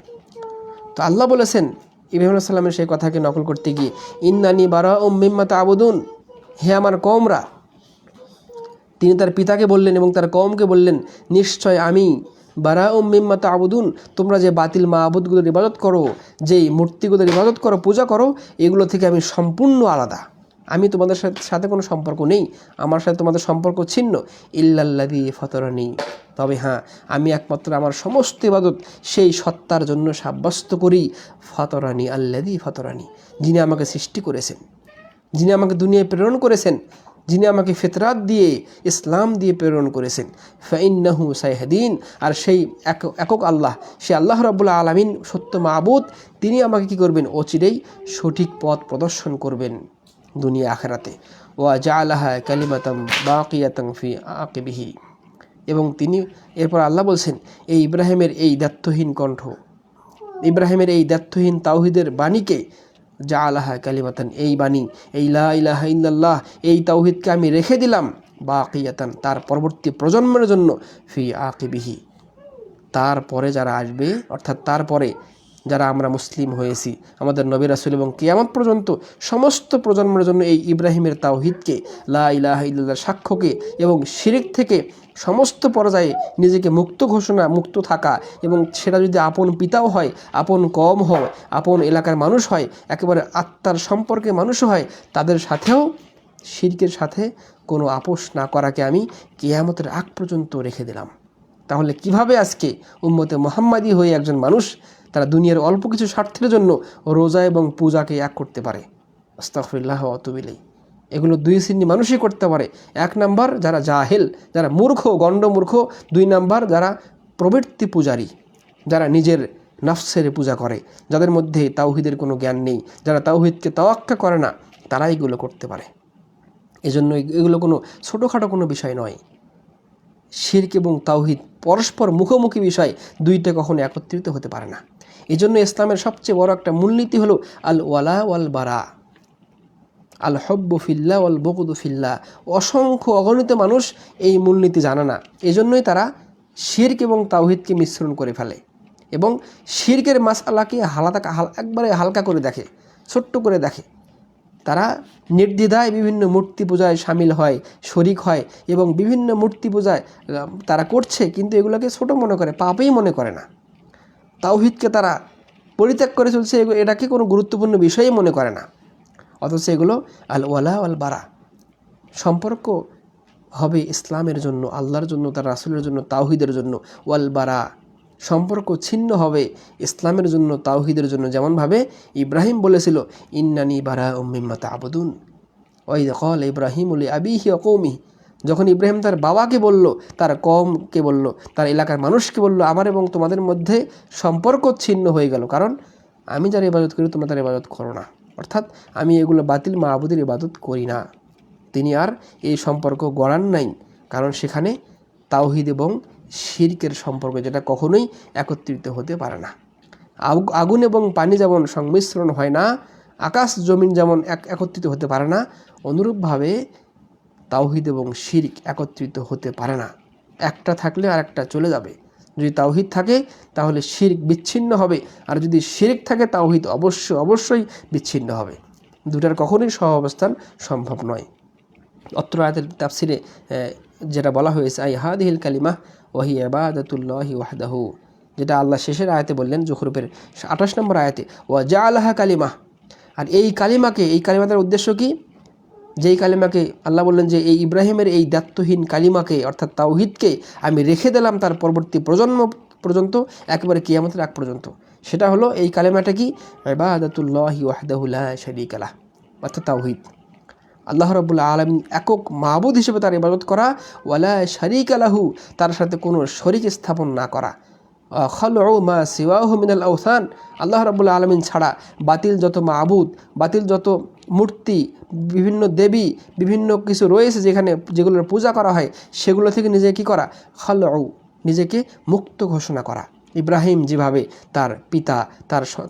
তো আল্লাহ বলেছেন ইব্রাহিম আলাইহিস সালামের সেই কথাকে নকল করতে গিয়ে, ইন্নানি বারাউম মিম্মা তা'বুদুন, হে আমার কওমরা। তিনি তার পিতাকে বললেন এবং তার কওমকে বললেন, নিশ্চয় আমি বারাউম মিম্মা তা'বুদুন, তোমরা যে বাতিল মাবুদগুলোর ইবাদত করো, যেই মূর্তিগুলোর ইবাদত করো, পূজা করো, এগুলো থেকে আমি সম্পূর্ণ আলাদা। আমি তোমাদের সাথে কোনো সম্পর্ক নেই, আমার সাথে তোমাদের সম্পর্ক ছিন্ন। ইল্লাল্লাযী ফাতারানি, তবে হ্যাঁ, আমি একমাত্র আমার সমস্ত ইবাদত সেই সত্তার জন্য সাব্যস্ত করি। ফাতারানি আল্লাযী ফাতারানি, যিনি আমাকে সৃষ্টি করেছেন, যিনি আমাকে দুনিয়ায় প্রেরণ করেছেন, যিনি আমাকে ফিতরাত দিয়ে ইসলাম দিয়ে প্রেরণ করেছেন। ফাইন্নাহু সাইহাদিন, আর সেই একক আল্লাহ, সেই আল্লাহ রাব্বুল আলামিন সত্য মাবুদ, তিনি আমাকে কি করবেন, অচিরেই সঠিক পথ প্রদর্শন করবেন দুনিয়া আখিরাতে। ওয়া জাআলাহা কালিমাতাম বাকিয়াতান ফি আকিবিহি, এবং তিনি এরপর আল্লাহ বলছেন, এই ইব্রাহিমের এই দায়িত্বহীন কণ্ঠ, ইব্রাহিমের এই দায়িত্বহীন তাওহীদের বাণীকে, জাআলাহা কালিমাতান, এই বাণী, এই লা ইলাহা ইল্লাল্লাহ, এই তাওহীদকে আমি রেখে দিলাম, বাকিয়াতান, তার পরবর্তী প্রজন্মের জন্য, ফি আকিবিহি, তারপরে যারা আসবে, অর্থাৎ তারপরে যারা আমরা মুসলিম হয়েছি, আমাদের নবী রাসূল এবং কিয়ামত পর্যন্ত সমস্ত প্রজন্মের জন্য এই ইব্রাহিমের তাওহীদকে, লা ইলাহা ইল্লাল্লাহর সাক্ষ্যকে এবং শিরক থেকে সমস্ত পর্যায়ে নিজেকে মুক্ত থাকা, এবং সেটা যদি আপন পিতাও হয়, আপন কওম হয়, আপন এলাকার মানুষ হয়, একেবারে আত্মার সম্পর্কে মানুষও হয়, তাদের সাথেও শিরকের সাথে কোনো আপোষ না করাকে আমি কিয়ামতের আগ পর্যন্ত রেখে দিলাম। তাহলে কিভাবে আজকে উম্মতে মুহাম্মাদি হয়ে একজন মানুষ তারা দুনিয়ার অল্প কিছু স্বার্থের জন্য রোজা এবং পূজাকে এক করতে পারে? আস্তাগফিরুল্লাহ ওয়া আতুবু ইলাইহি। এগুলো দুই শ্রেণী মানুষই করতে পারে। এক নাম্বার যারা জাহেল, যারা মূর্খ, গণ্ডমূর্খ। দুই নাম্বার যারা প্রবৃত্তি পূজারী, যারা নিজের নফসের পূজা করে, যাদের মধ্যে তাওহীদের কোনো জ্ঞান নেই, যারা তাওহীদকে তাওয়াক্কা করে না, তারা এগুলো করতে পারে। এজন্য এগুলো কোনো ছোটোখাটো কোনো বিষয় নয়। শিরক এবং তাওহীদ পরস্পর মুখোমুখি বিষয়, দুইটা কখনো একত্রিত হতে পারে না। এজন্য ইসলামের সবচেয়ে বড় একটা মূলনীতি হলো আল ওয়ালা ওয়াল বারা, আল হব্বু ফিল্লাহ ওয়াল বুগদু ফিল্লাহ। অসংখ্য অগণিত মানুষ এই মূলনীতি জানে না, এজন্যই তারা শিরক এবং তাওহীদকে মিশ্রণ করে ফেলে এবং শিরকের মাসআলাকে একবারে হালকা করে দেখে, ছোট্ট করে দেখে। তারা নির্দ্বিধায় বিভিন্ন মূর্তি পূজায় সামিল হয়, শরিক হয়, এবং বিভিন্ন মূর্তি পূজায় তারা করছে, কিন্তু এগুলোকে ছোট মনে করে, পাপই মনে করে না। তাওহীদকে তারা পরিত্যাগ করে চলছে, এটাকে কোনো গুরুত্বপূর্ণ বিষয়ই মনে করে না। অথচ এগুলো আল ওয়ালা ওয়াল বারা, সম্পর্ক হবে ইসলামের জন্য, আল্লাহর জন্য, তার রাসূলের জন্য, তাওহীদের জন্য। ওয়াল বারা, সম্পর্ক ছিন্ন হবে ইসলামের জন্য, তাওহীদের জন্য। যেমনভাবে ইব্রাহিম বলেছিল, ইন্নানি বারাউম মিম্মা তা'বুদুন, ওয়া ইয ক্বালা ইব্রাহিমু লিআবিহি ওয়া কওমিহি, যখন ইব্রাহিম তার বাবাকে বলল, তার কওমকে বলল, তার এলাকার মানুষকে বলল, আমার এবং তোমাদের মধ্যে সম্পর্ক ছিন্ন হয়ে গেল, কারণ আমি যার ইবাদত করি তোমরা তার ইবাদত করো না, অর্থাৎ আমি এগুলো বাতিল মাবুদের ইবাদত করি না। তিনি আর এই সম্পর্ক গড়ান নাই, কারণ সেখানে তাওহীদ এবং শিরকের সম্পর্ক, যেটা কখনোই একত্রিত হতে পারে না। আগুন এবং পানি যেমন সংমিশ্রণ হয় না, আকাশ জমিন যেমন একত্রিত হতে পারে না, অনুরূপভাবে তাওহীদ এবং শিরক একত্রিত হতে পারে না। একটা থাকলে আর একটা চলে যাবে। যদি তাওহীদ থাকে তাহলে শিরক বিচ্ছিন্ন হবে, আর যদি শিরক থাকে তাওহীদ অবশ্যই বিচ্ছিন্ন হবে। দুটার কখনোই সহাবস্থান সম্ভব নয়। অত্র আয়াতের তাফসিরে যেটা বলা হয়েছে, আই হাদিহিল কালিমাহ ওয়া হিয়া ইবাদাতুল্লাহি ওয়াহদাহু, যেটা আল্লাহ শেষের আয়াতে বললেন, জুখরুফের 28 নম্বর আয়াতে, ওয়া জাআলাহা কালিমাহ। আর এই কালিমাটার উদ্দেশ্য কি? যেই কালিমাকে আল্লাহ বললেন যে এই ইব্রাহিমের এই দায়িত্বহীন কালিমাকে, অর্থাৎ তাওহীদকে আমি রেখে দিলাম তার পরবর্তী প্রজন্ম পর্যন্ত, একেবারে কিয়ামতের আগ পর্যন্ত। সেটা হলো এই কালিমাটা কি? ইবাদাতুল্লাহি ওয়াহদাহু লা শারীকা লাহ, অর্থাৎ তাওহীদ। আল্লাহ রাব্বুল আলামিন একক মাবুদ হিসেবে তার ইবাদত করা, ওয়ালা শারীকা লাহু, তার সাথে কোনো শরীক স্থাপন না করা। খালউ মা সিওয়াহু মিনাল আওসান, আল্লাহ রাব্বুল আলামিন ছাড়া বাতিল যত মাবুদ, বাতিল যত মূর্তি, বিভিন্ন দেবী, বিভিন্ন কিছু রয়েছে যেগুলোর পূজা করা হয়, সেগুলো থেকে নিজেকে কী করা? খালউ, নিজেকে মুক্ত ঘোষণা করা। ইব্রাহিম যেভাবে তার পিতা,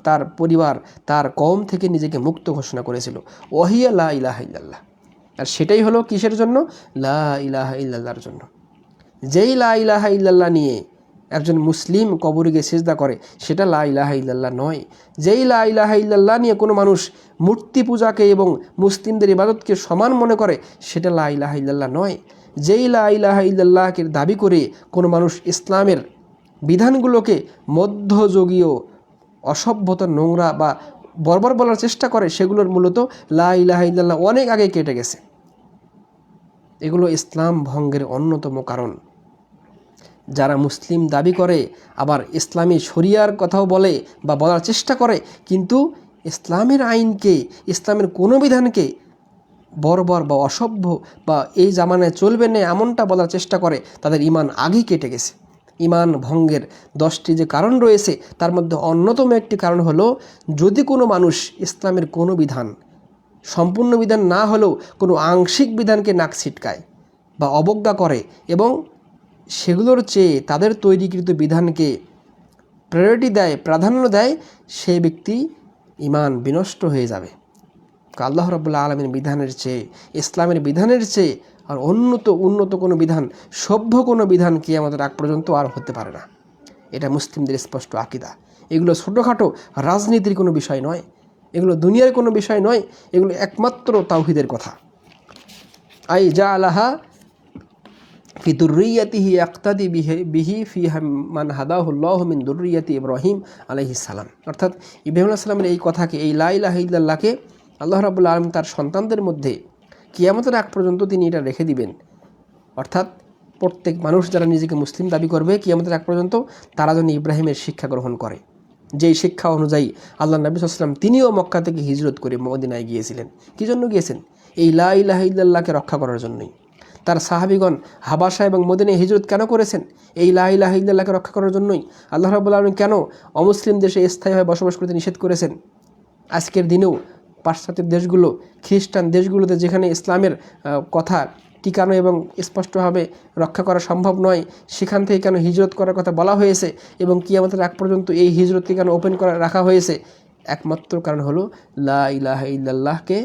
তার পরিবার, তার কওম থেকে নিজেকে মুক্ত ঘোষণা করেছিল, ওয়াহিয়া লা ইলাহা ইল্লাল্লাহ। আর সেটাই হলো কিসের জন্য? লা ইলাহা ইল্লাল্লাহর জন্য। যেই লা ইলাহা ইল্লাল্লাহ নিয়ে একজন মুসলিম কবরে গিয়ে সিজদা করে, সেটা লা ইলাহা ইল্লাল্লাহ নয়। যেই লা ইলাহা ইল্লাল্লাহ নিয়ে কোনো মানুষ মূর্তি পূজাকে এবং মুসলিমদের ইবাদতকে সমান মনে করে, সেটা লা ইলাহা ইল্লাল্লাহ নয়। যেই লা ইলাহা ইল্লাল্লাহকে দাবি করে কোনো মানুষ ইসলামের বিধানগুলোকে মধ্যযুগীয় অসভ্যতা, নোংরা বা বর্বর বলার চেষ্টা করে, সেগুলোর মূলত লা ইলাহা ইল্লাল্লাহ অনেক আগে কেটে গেছে। এগুলো ইসলাম ভঙ্গের অন্যতম কারণ। যারা মুসলিম দাবি করে আবার ইসলামী শরিয়ার কথাও বলে বা বলার চেষ্টা করে, কিন্তু ইসলামের আইনকে, ইসলামের কোনো বিধানকে বর্বর বা অসভ্য বা এই জামানায় চলবে না এমনটা বলার চেষ্টা করে, তাদের ঈমান আগেই কেটে গেছে। ঈমান ভঙ্গের 10টি যে কারণ রয়েছে, তার মধ্যে অন্যতম একটি কারণ হলো, যদি কোনো মানুষ ইসলামের কোনো বিধান, সম্পূর্ণ বিধান না হলেও কোনো আংশিক বিধানকে নাক ছিটকায় বা অবজ্ঞা করে এবং সেগুলোর চেয়ে তাদের তৈরিকৃত বিধানকে প্রায়োরিটি দেয়, প্রাধান্য দেয়, সেই ব্যক্তি ঈমান বিনষ্ট হয়ে যাবে। আল্লাহ রাব্বুল আলামিনের বিধানের চেয়ে, ইসলামের বিধানের চেয়ে আর উন্নত কোনো বিধান, সভ্য কোনো বিধান কিয়ামতের আগ পর্যন্ত আর হতে পারে না। এটা মুসলিমদের স্পষ্ট আকীদা। এগুলো ছোটোখাটো রাজনীতির কোনো বিষয় নয়, এগুলো দুনিয়ার কোনো বিষয় নয়, এগুলো একমাত্র তাওহীদের কথা। আই জাআলাহা ফি দুররিয়াতিহি ইয়াক্তাদি বিহি ফি মান হাদাহুল্লাহু মিন দুররিয়াতি ইব্রাহিম আলাইহিস সালাম। অর্থাৎ ইব্রাহিম আলাইহিস সালামের এই কথাকে, এই লা ইলাহা ইল্লাল্লাহকে আল্লাহ রাব্বুল আলামিন তার সন্তানদের মধ্যে কিয়ামতের আগ পর্যন্ত তিনি এটা রেখে দিবেন। অর্থাৎ প্রত্যেক মানুষ যারা নিজেকে মুসলিম দাবি করবে কিয়ামতের আগ পর্যন্ত, তারা যেন ইব্রাহিমের শিক্ষা গ্রহণ করে, যেই শিক্ষা অনুযায়ী আল্লাহ নবী সাল্লাল্লাহু আলাইহি ওয়াসাল্লাম তিনিও মক্কা থেকে হিজরত করে মদিনায় গিয়েছিলেন। কী জন্য গিয়েছেন? এই লা ইলাহা ইল্লাল্লাহকে রক্ষা করার জন্যই। তার সাহাবীগণ হাবাসা এবং মদিনায় হিজরত কেন করেছেন? এই লা ইলাহা ইল্লাল্লাহকে রক্ষা করার জন্যই। আল্লাহ রাব্বুল আলামিন কেন অমুসলিম দেশে স্থায়ীভাবে বসবাস করতে নিষেধ করেছেন? আজকের দিনেও পাশ্চাত্যের দেশগুলো, খ্রিস্টান দেশগুলোতে যেখানে ইসলামের কথা টিকানো এবং স্পষ্টভাবে রক্ষা করা সম্ভব নয়, সেখান থেকে কেন হিজরত করার কথা বলা হয়েছে এবং কিয়ামতের আগ পর্যন্ত এই হিজরতকে কেন ওপেন করে রাখা হয়েছে? একমাত্র কারণ হলো লা ইলাহা ইল্লাল্লাহকে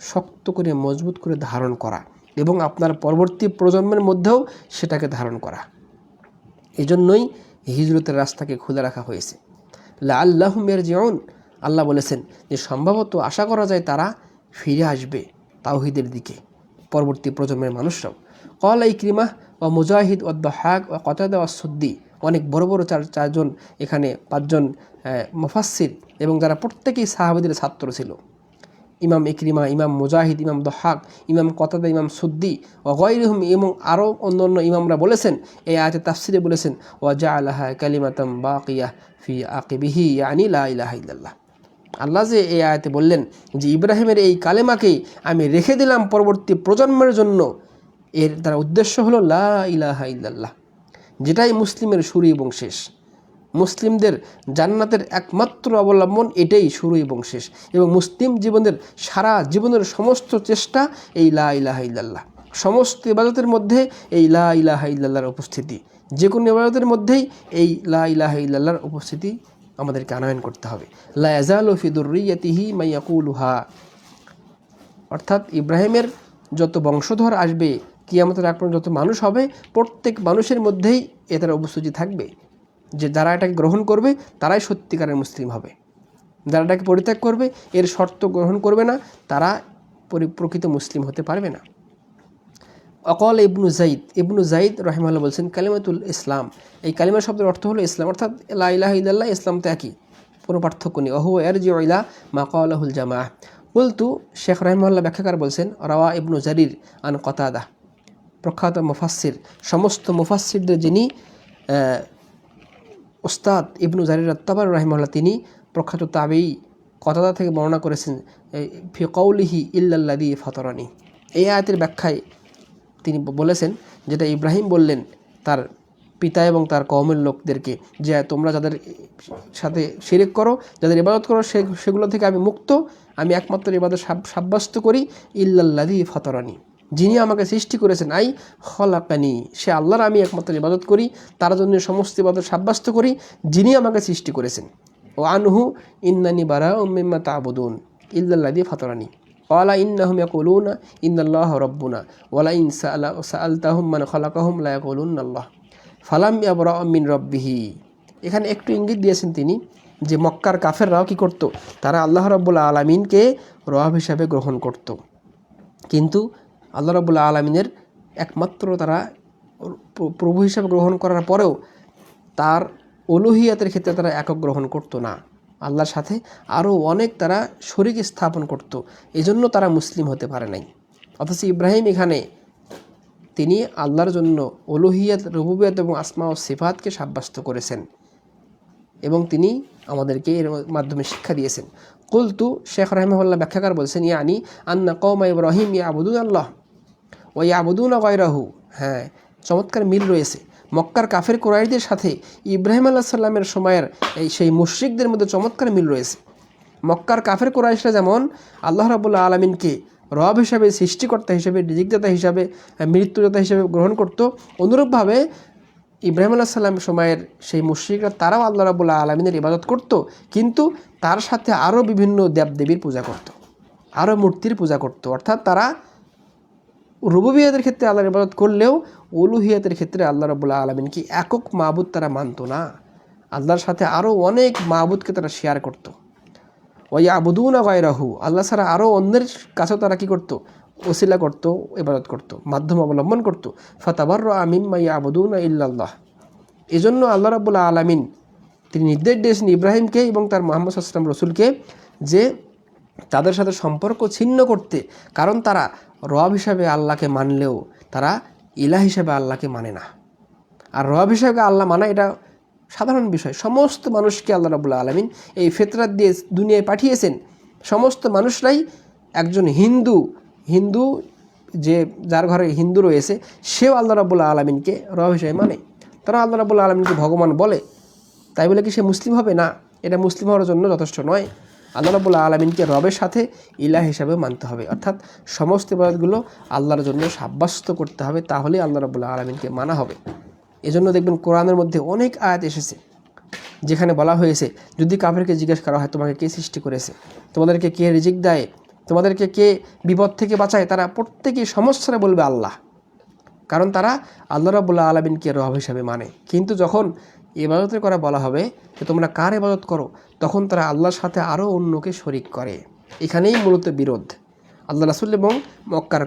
শক্ত করে, মজবুত করে ধারণ করা এবং আপনার পরবর্তী প্রজন্মের মধ্যেও সেটাকে ধারণ করা। এই জন্যই হিজরতের রাস্তাকে খুলে রাখা হয়েছে। লাআল্লাহুম ইয়ারজিউন, আল্লাহ বলেছেন যে সম্ভবত আশা করা যায় তারা ফিরে আসবে তাওহীদের দিকে, পরবর্তী প্রজন্মের মানুষরাও। ক্বালা ইকরিমাহ ও মুজাহিদ ও দাহাক ও কতাদা ও সুদ্দি, অনেক বড় বড় চারজন, এখানে 5 জন মুফাসসির, এবং যারা প্রত্যেকেই সাহাবীদের ছাত্র ছিল। ইমাম ইকরিমা, ইমাম মুজাহিদ, ইমাম দাহাক, ইমাম কতাদা, ইমাম সুদ্দি ও গায়রুহুম, এবং আরও অন্যান্য ইমামরা বলেছেন, এই আয়াতের তাফসিরে বলেছেন, ওয়া জাআলাহা কালিমাতাম বাকিয়াহ ফি আকিবিহি, ইয়ানি লা ইলাহা ইল্লাল্লাহ। আল্লাহ যে এই আয়াতে বললেন যে ইব্রাহিমের এই কালেমাকেই আমি রেখে দিলাম পরবর্তী প্রজন্মের জন্য, এর দ্বারা উদ্দেশ্য হলো লা ইলাহা ইল্লাল্লাহ, যেটাই মুসলিমের শুরু এবং শেষ। মুসলিমদের জান্নাতের একমাত্র অবলম্বন এটাই শুরু এবং শেষ, এবং মুসলিম জীবনের সারা জীবনের সমস্ত চেষ্টা এই লা ইলাহা ইল্লাল্লাহ। সমস্ত ইবাদতের মধ্যে এই লা ইলাহা ইল্লাল্লাহর উপস্থিতি, যে কোনো ইবাদতের মধ্যেই এই লা ইলাহা ইল্লাল্লাহর উপস্থিতি আমাদেরকে আনয়ন করতে হবে। লা ইয়াজালু ফি দুররিয়াতিহি মান ইয়াকুলুহা, অর্থাৎ ইব্রাহিমের যত বংশধর আসবে, কিয়ামতের আগ পর্যন্ত যত মানুষ হবে, প্রত্যেক মানুষের মধ্যেই এটার উপস্থিতি থাকবে যে যারা এটাকে গ্রহণ করবে তারাই সত্যিকারের মুসলিম হবে। যারা এটাকে পরিত্যাগ করবে, এর শর্ত গ্রহণ করবে না, তারা প্রকৃত মুসলিম হতে পারবে না। অকল ইবনু জাইদ রাহিমাহুল্লাহ বলছেন, কালিমাতুল ইসলাম, এই কালিমা শব্দের অর্থ হলো ইসলাম, অর্থাৎ লা ইলাহা ইল্লাল্লাহ, ইসলাম তো একই, কোনো পার্থক্য নেই। ওহু ইয়ারজিউ ইলা মা ক্বালাহুল জামাআহ। বলতু শেখ রাহিমাহুল্লাহ ব্যাখ্যাকার বলছেন, রাওয়া ইবনু জারির আন কতাদা, প্রখ্যাত মুফাসসির, সমস্ত মুফাসসিরদের যিনি উস্তাদ ইবনু জারির আত-তাবারি রাহিমাহুল্লাহ, তিনি প্রখ্যাত তাবেঈ কতাদা থেকে বর্ণনা করেছেন, ফি কওলিহি ইল্লাল্লাযী ফাতারানি, এই আয়াতের ব্যাখ্যায় তিনি বলেছেন, যেটা ইব্রাহিম বললেন তার পিতা এবং তার কওমের লোকদেরকে যে তোমরা যাদের সাথে শিরক করো, যাদের ইবাদত করো, সেগুলো থেকে আমি মুক্ত, আমি একমাত্র ইবাদত সাব্যস্ত করি ইল্লাল্লাযী ফাতারানি, যিনি আমাকে সৃষ্টি করেছেন, আই খলাকানি, সে আল্লাহর আমি একমাত্র ইবাদত করি, তার জন্য সমস্ত ইবাদত সাব্যস্ত করি, যিনি আমাকে সৃষ্টি করেছেন। ও আনহু ইন্নানি বারাউম মিম্মা তা'বুদুন ইল্লাল্লাযী ফাতারানি ক্বালা ইন্নাহুম ইয়াকুলুনা ইন্নাল্লাহা রাব্বুনা ওয়া লা ইন সাআলতাহুম মান খালাকাহুম লা ইয়াকুলুনাল্লাহ ফালাম ইয়াবরা মিন রাব্বিহি। এখানে একটু ইঙ্গিত দিয়েছেন তিনি যে মক্কার কাফেররাও কী করত, তারা আল্লাহ রাব্বুল আলামিনকে রব হিসাবে গ্রহণ করত, কিন্তু আল্লাহ রাব্বুল আলামিনের একমাত্র তারা প্রভু হিসাবে গ্রহণ করার পরেও তার উলুহিয়াতের ক্ষেত্রে তারা একক গ্রহণ করতো না, আল্লাহর সাথে আরও অনেক তারা শরীক স্থাপন করত, এজন্য তারা মুসলিম হতে পারে নাই। অথচ ইব্রাহিম এখানে তিনি আল্লাহর জন্য উলুহিয়াত, রুবুবিয়ত এবং আসমা ও সিফাতকে সাব্যস্ত করেছেন এবং তিনি আমাদেরকে এর মাধ্যমে শিক্ষা দিয়েছেন। কুলতু, শেখ রাহিমাহুল্লাহ ব্যাখ্যাকার বলছেন, ইয়ানি আন্না কওমা ইব্রাহিম ইয়াবুদুন আল্লাহ ওয়া ইয়াবুদুনা গায়রাহু। হ্যাঁ, চমৎকার মিল রয়েছে মক্কার কাফের কুরাইশদের সাথে ইব্রাহিম আলাইহিস সালামের সময়ের সেই মুশরিকদের মধ্যে চমৎকার মিল রয়েছে। মক্কার কাফের কুরাইশরা যেমন আল্লাহ রাব্বুল আলামিনকে রব হিসাবে, সৃষ্টিকর্তা হিসাবে, রিজিকদাতা হিসাবে, মৃত্যুদাতা হিসাবে গ্রহণ করত, অনুরূপভাবে ইব্রাহিম আলাইহিস সালামের সময়ের সেই মুশরিকরা তারাও আল্লাহ রাব্বুল আলামিনের ইবাদত করত, কিন্তু তার সাথে আরও বিভিন্ন দেবদেবীর পূজা করত, আরও মূর্তির পূজা করত। অর্থাৎ তারা রুবুবিয়তের ক্ষেত্রে আল্লাহর ইবাদত করলেও উলুহিয়াতের ক্ষেত্রে আল্লাহ রাব্বুল আলামিনকে একক মাবুদ তারা মানত না, আল্লাহর সাথে আরও অনেক মাবুদকে তারা শেয়ার করত। ওয়া ইয়াবুদুনা গায়রাহু, আল্লাহ ছাড়া আরও অন্যের কাছেও তারা কী করত, ওসিলা করত, ইবাদত করত, মাধ্যম অবলম্বন করত। ফাতাবাররা মিম্মা ইয়াবুদুনা ইল্লাল্লাহ। এজন্য আল্লাহ রাব্বুল আলামিন তিনি নির্দেশ দিয়েছেন ইব্রাহিমকে এবং তার মুহাম্মদ সাল্লাল্লাহু আলাইহি ওয়াসাল্লাম রসুলকে যে তাদের সাথে সম্পর্ক ছিন্ন করতে, কারণ তারা রব হিসাবে আল্লাহকে মানলেও তারা ইলাহ হিসাবে আল্লাহকে মানে না। আর রব হিসাবে আল্লাহ মানা এটা সাধারণ বিষয়। সমস্ত মানুষকে আল্লাহ রাব্বুল আলামিন এই ফিতরাত দিয়ে দুনিয়ায় পাঠিয়েছেন। সমস্ত মানুষরাই একজন হিন্দু যে যার ঘরে হিন্দু রয়েছে সেও আল্লাহ রাব্বুল আলামিনকে রব হিসাবে মানে, তারা আল্লাহ রাব্বুল আলামিনকে ভগবান বলে। তাই বলে কি সে মুসলিম হবে? না, এটা মুসলিম হওয়ার জন্য যথেষ্ট নয়। আল্লাহ রাব্বুল আলামিনকে রবের সাথে ইলাহ হিসাবে মানতে হবে, অর্থাৎ সমস্ত ইবাদতগুলো আল্লাহর জন্য সাব্যস্ত করতে হবে, তাহলেই আল্লাহ রাব্বুল আলামিনকে মানা হবে। এজন্য দেখবেন কোরআনের মধ্যে অনেক আয়াত এসেছে যেখানে বলা হয়েছে যদি কাফেরকে জিজ্ঞেস করা হয় তোমাকে কে সৃষ্টি করেছে, তোমাদেরকে কে রিজিক দেয়, তোমাদেরকে কে বিপদ থেকে বাঁচায়, তারা প্রত্যেকেই সমস্যারে বলবে আল্লাহ, কারণ তারা আল্লাহ রাব্বুল আলামিনকে রব হিসাবে মানে। কিন্তু যখন ইবাদতের করা বলা হবে যে তোমরা কার ইবাদত করো, তখন তারা আল্লাহর সাথে আরও অন্যকে শরিক করে। এখানেই মূলত বিরোধ। আল্লাহ রাসূল এবং মক্কার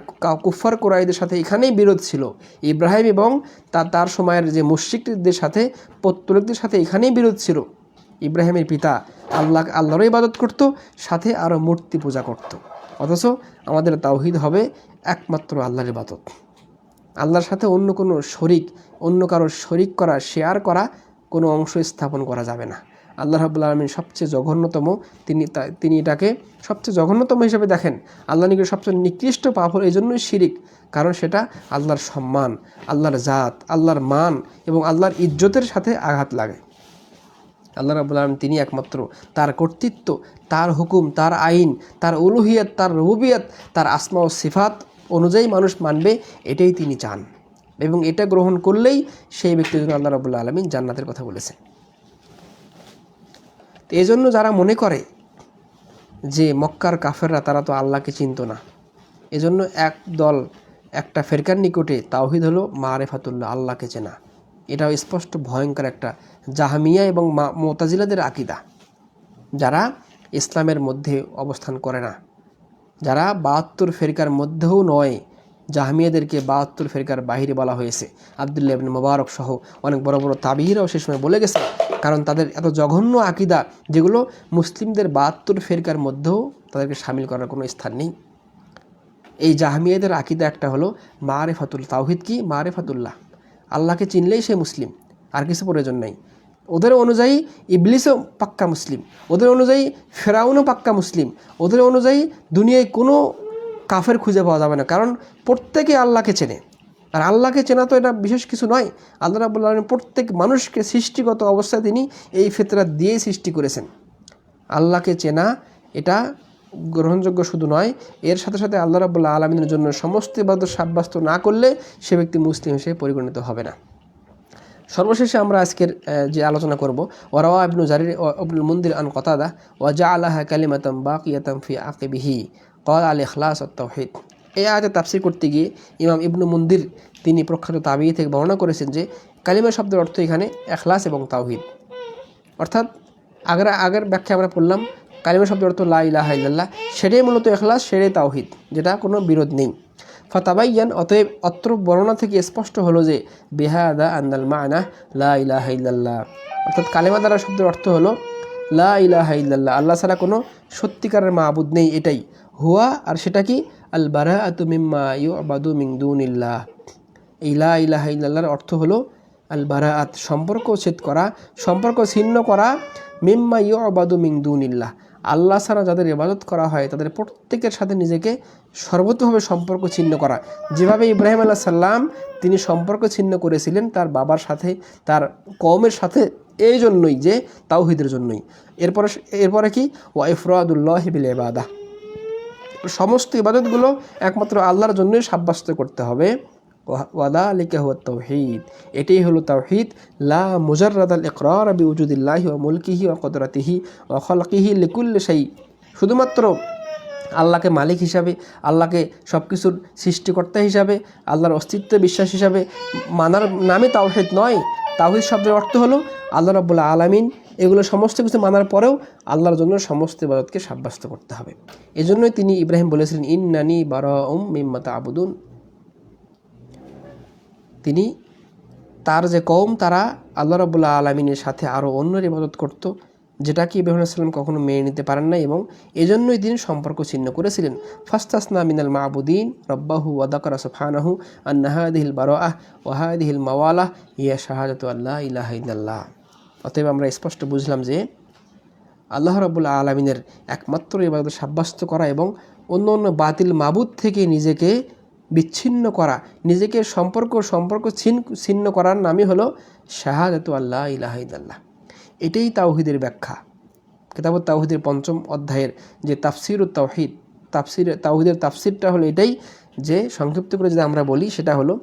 কুফার কুরাইশদের সাথে এখানেই বিরোধ ছিল। ইব্রাহিম এবং তার সময়ের যে মুশরিকদের সাথে, পৌত্তলিকদের সাথে এখানেই বিরোধ ছিল। ইব্রাহিমের পিতা আল্লাহরও ইবাদত করত, সাথে আরও মূর্তি পূজা করত। অথচ আমাদের তাওহীদ হবে একমাত্র আল্লাহর ইবাদত। আল্লাহর সাথে অন্য কোনো অন্য কারোর শরিক করা, শেয়ার করা কোনো অংশ স্থাপন করা যাবে না। আল্লাহ রাব্বুল আলামিন সবচেয়ে জঘন্যতম, তিনি এটাকে সবচেয়ে জঘন্যতম হিসেবে দেখেন। আল্লাহ নিকট সবচেয়ে নিকৃষ্ট পাপ হলো এই জন্যই শিরিক, কারণ সেটা আল্লাহর সম্মান, আল্লাহর জাত, আল্লাহর মান এবং আল্লাহর ইজ্জতের সাথে আঘাত লাগে। আল্লাহ রাব্বুল আলামিন তিনি একমাত্র, তার কর্তৃত্ব, তার হুকুম, তার আইন, তার উলুহিয়াত, তার রুবুবিয়ত, তার আসমা ও সিফাত অনুযায়ী মানুষ মানবে, এটাই তিনি চান। এবং এটা গ্রহণ করলেই সেই ব্যক্তির জন্য আল্লাহ রাব্বুল আলামিন জান্নাতের কথা বলেছেন। তো এই জন্য যারা মনে করে যে মক্কার কাফেররা তারা তো আল্লাহকে চিনত না, এজন্য একটা ফেরকার নিকটে তাওহীদ হলো মারিফাতুল্লাহ, আল্লাহকে চেনা। এটাও স্পষ্ট ভয়ঙ্কর একটা জাহমিয়া এবং মুতাজিলাদের আকীদা, যারা ইসলামের মধ্যে অবস্থান করে না, যারা ৭২ ফেরকার মধ্যেও নয়। জাহমিয়াদেরকে ৭২ ফেরকার বাহিরে বলা হয়েছে। আব্দুল্লাহ ইবনে মুবারক সহ অনেক বড় বড় তাবিঈরাও সে সময় বলে গেছে, কারণ তাদের এত জঘন্য আকীদা যেগুলো মুসলিমদের ৭২ ফেরকার মধ্যেও তাদেরকে শামিল করার কোনো স্থান নেই। এই জাহমিয়াদের আকীদা একটা হলো মারিফাতুল তাওহীদ, কি মারিফাতুল্লাহ, আল্লাহকে চিনলেই সে মুসলিম, আর কিছু প্রয়োজন নেই। ওদের অনুযায়ী ইবলিসও পাক্কা মুসলিম, ওদের অনুযায়ী ফেরাউনও পাক্কা মুসলিম, ওদের অনুযায়ী দুনিয়ায় কোনো কাফের খুঁজে পাওয়া যাবে না, কারণ প্রত্যেকে আল্লাহকে চেনে। আর আল্লাহকে চেনা তো এটা বিশেষ কিছু নয়। আল্লাহ রাব্বুল আলামিন প্রত্যেক মানুষকে সৃষ্টিগত অবস্থায় তিনি এই ফিতরাত দিয়েই সৃষ্টি করেছেন। আল্লাহকে চেনা এটা গ্রহণযোগ্য শুধু নয়, এর সাথে সাথে আল্লাহ রাব্বুল আলামিনের জন্য সমস্ত ইবাদত সাব্যস্ত না করলে সে ব্যক্তি মুসলিম হিসেবে পরিগণিত হবে না। সর্বশেষে আমরা আজকের যে আলোচনা করব, ওয়ারাওয়া ইবনু জারির ইবনুল মুনদির আন কতাদা ওয়া জাআলাহা কালিমাতান বাকিয়াতান ফি আকিবিহি ক্বাল আল ইখলাস ওয়াত তাওহীদ। এই আয়াতে তাফসীর করতে গিয়ে ইমাম ইবনু মুনদির তিনি প্রখ্যাত তাবিঈ থেকে বর্ণনা করেছেন যে কালিমা শব্দের অর্থ এখানে ইখলাস এবং তাওহীদ। অর্থাৎ আগের ব্যাখ্যা আমরা পড়লাম কালিমা শব্দের অর্থ লা ইলাহা ইল্লাল্লাহ, সেটাই মূলত ইখলাস, সেটাই তাওহীদ, যেটা কোনো বিরোধ নেই। ফাতাবাইয়ান, অতএব অত্র বর্ণনা থেকে স্পষ্ট হলো যে বিহাদা আন্নাল মা'না লা ইলাহা ইল্লাল্লাহ, অর্থাৎ কালেমা দ্বারা শব্দের অর্থ হলো লা ইলাহা ইল্লাল্লাহ, আল্লাহ ছাড়া কোনো সত্যিকারের মাবুদ নেই, এটাই হুয়া। আর সেটা কি? আল বারাআতু মিম্মা ইউ'বাদু মিন দুনিল্লাহ। এই লা ইলাহা ইল্লাল্লাহর অর্থ হলো আল বারাআত, সম্পর্ক ছেদ করা, সম্পর্ক ছিন্ন করা, মিম্মা ইউ'বাদু মিন দুনিল্লাহ, আল্লাহ ছাড়া যাদের ইবাদত করা হয় তাদের প্রত্যেকের সাথে নিজেকে সর্বতভাবে সম্পর্ক ছিন্ন করা। যেভাবে ইব্রাহিম আলাইহিস সালাম তিনি সম্পর্ক ছিন্ন করেছিলেন তার বাবার সাথে, তার কওমের সাথে, এই জন্যই যে তাওহীদের জন্যই। এরপরে কি? ওয়া ইফরাদুল্লাহি বিল ইবাদাহ, সমস্ত ইবাদতগুলো একমাত্র আল্লাহর জন্যই সাব্যস্ত করতে হবে। ওয়াযালিকা হুয়াত তাওহীদ, এটাই হলো তাওহীদ। লা মুজাররাদাল ইকরার বিউজুদিল্লাহি ওয়া মুলকিহি ওয়া কুদরাতিহি ওয়া খালকিহি লিকুল্লি শাই, শুধুমাত্র আল্লাহকে মালিক হিসাবে, আল্লাহকে সব কিছুর সৃষ্টিকর্তা হিসাবে, আল্লাহর অস্তিত্বে বিশ্বাস হিসাবে মানার নামই তাওহীদ নয়। তাওহীদ শব্দের অর্থ হলো আল্লাহ রাব্বুল আলামিন, এগুলো সমস্ত কিছু মানার পরেও আল্লাহর জন্য সমস্ত ইবাদতকে সাব্যস্ত করতে হবে। এজন্যই তিনি ইব্রাহিম বলেছিলেন ইন্নানি বারাউম মিম্মা তা'বুদুন। তিনি তার যে কওম তারা আল্লাহ রাব্বুল আলামিনের সাথে আরও অন্যের ইবাদত করত, যেটা কি ইব্রাহিম আলাইহিস সালাম কখনো মেনে নিতে পারেন না, এবং এজন্যই তিনি সম্পর্ক ছিন্ন করেছিলেন। ফাস্তাসনা মিনাল মা'বুদিন রাব্বাহু ওয়া যাকারা সুবহানাহু আন্না হাযিহিল বারাআহ ওয়া হাযিহিল মাওয়ালাহ হিয়া শাহাদাতু আল্লা ইলাহা ইল্লাল্লাহ। অতএব আমরা স্পষ্ট বুঝলাম যে আল্লাহ রাব্বুল আলামিনের একমাত্র ইবাদত সাব্যস্ত করা এবং অন্য অন্য বাতিল মাবুদ থেকে নিজেকে বিচ্ছিন্ন করা, নিজেকে সম্পর্ক ছিন্ন করার নামই হলো শাহাদাতু আল্লা ইলাহা ইল্লাল্লাহ। এটাই তাওহীদের ব্যাখ্যা। কিতাবুত তাওহীদের ৫ম অধ্যায়ের যে তাফসীরুত তাওহীদ, তাওহীদের তাফসীরটা হলো এটাই, যে সংক্ষিপ্ত করে যদি আমরা বলি সেটা হলো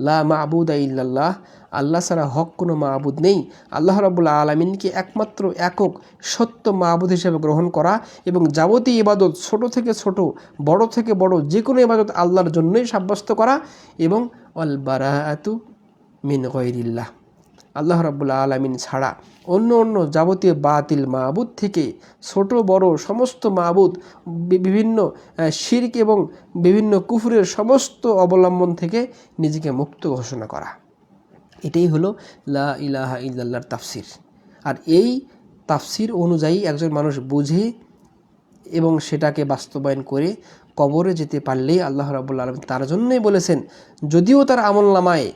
লা মা'বুদা ইল্লাল্লাহ, আল্লাহ ছাড়া হক কোনো মাবুদ নেই। আল্লাহ রাব্বুল আলামিনকে একমাত্র একক সত্য মাবুদ হিসেবে গ্রহণ করা এবং যাবতীয় ইবাদত ছোট থেকে ছোট, বড় থেকে বড় যে কোনো ইবাদত আল্লাহর জন্যই সাব্যস্ত করা, এবং আল বারাআতু মিন গায়রিল্লাহ, আল্লাহ রাব্বুল আলামিন ছাড়া অন্য যাবতীয় বাতিল মাবুদ থেকে, ছোট বড় সমস্ত মাবুদ, বিভিন্ন শিরক এবং বিভিন্ন কুফরের সমস্ত অবলম্বন থেকে নিজেকে মুক্ত ঘোষণা করা, এটাই হলো লা ইলাহা ইল্লাল্লাহর তাফসীর। আর এই তাফসীর অনুযায়ী একজন মানুষ বুঝে এবং সেটাকে বাস্তবায়ন করে কবরে যেতে পারলেই আল্লাহ রাব্বুল আলামিন তার জন্যই বলেছেন, যদিও তার আমলনামায়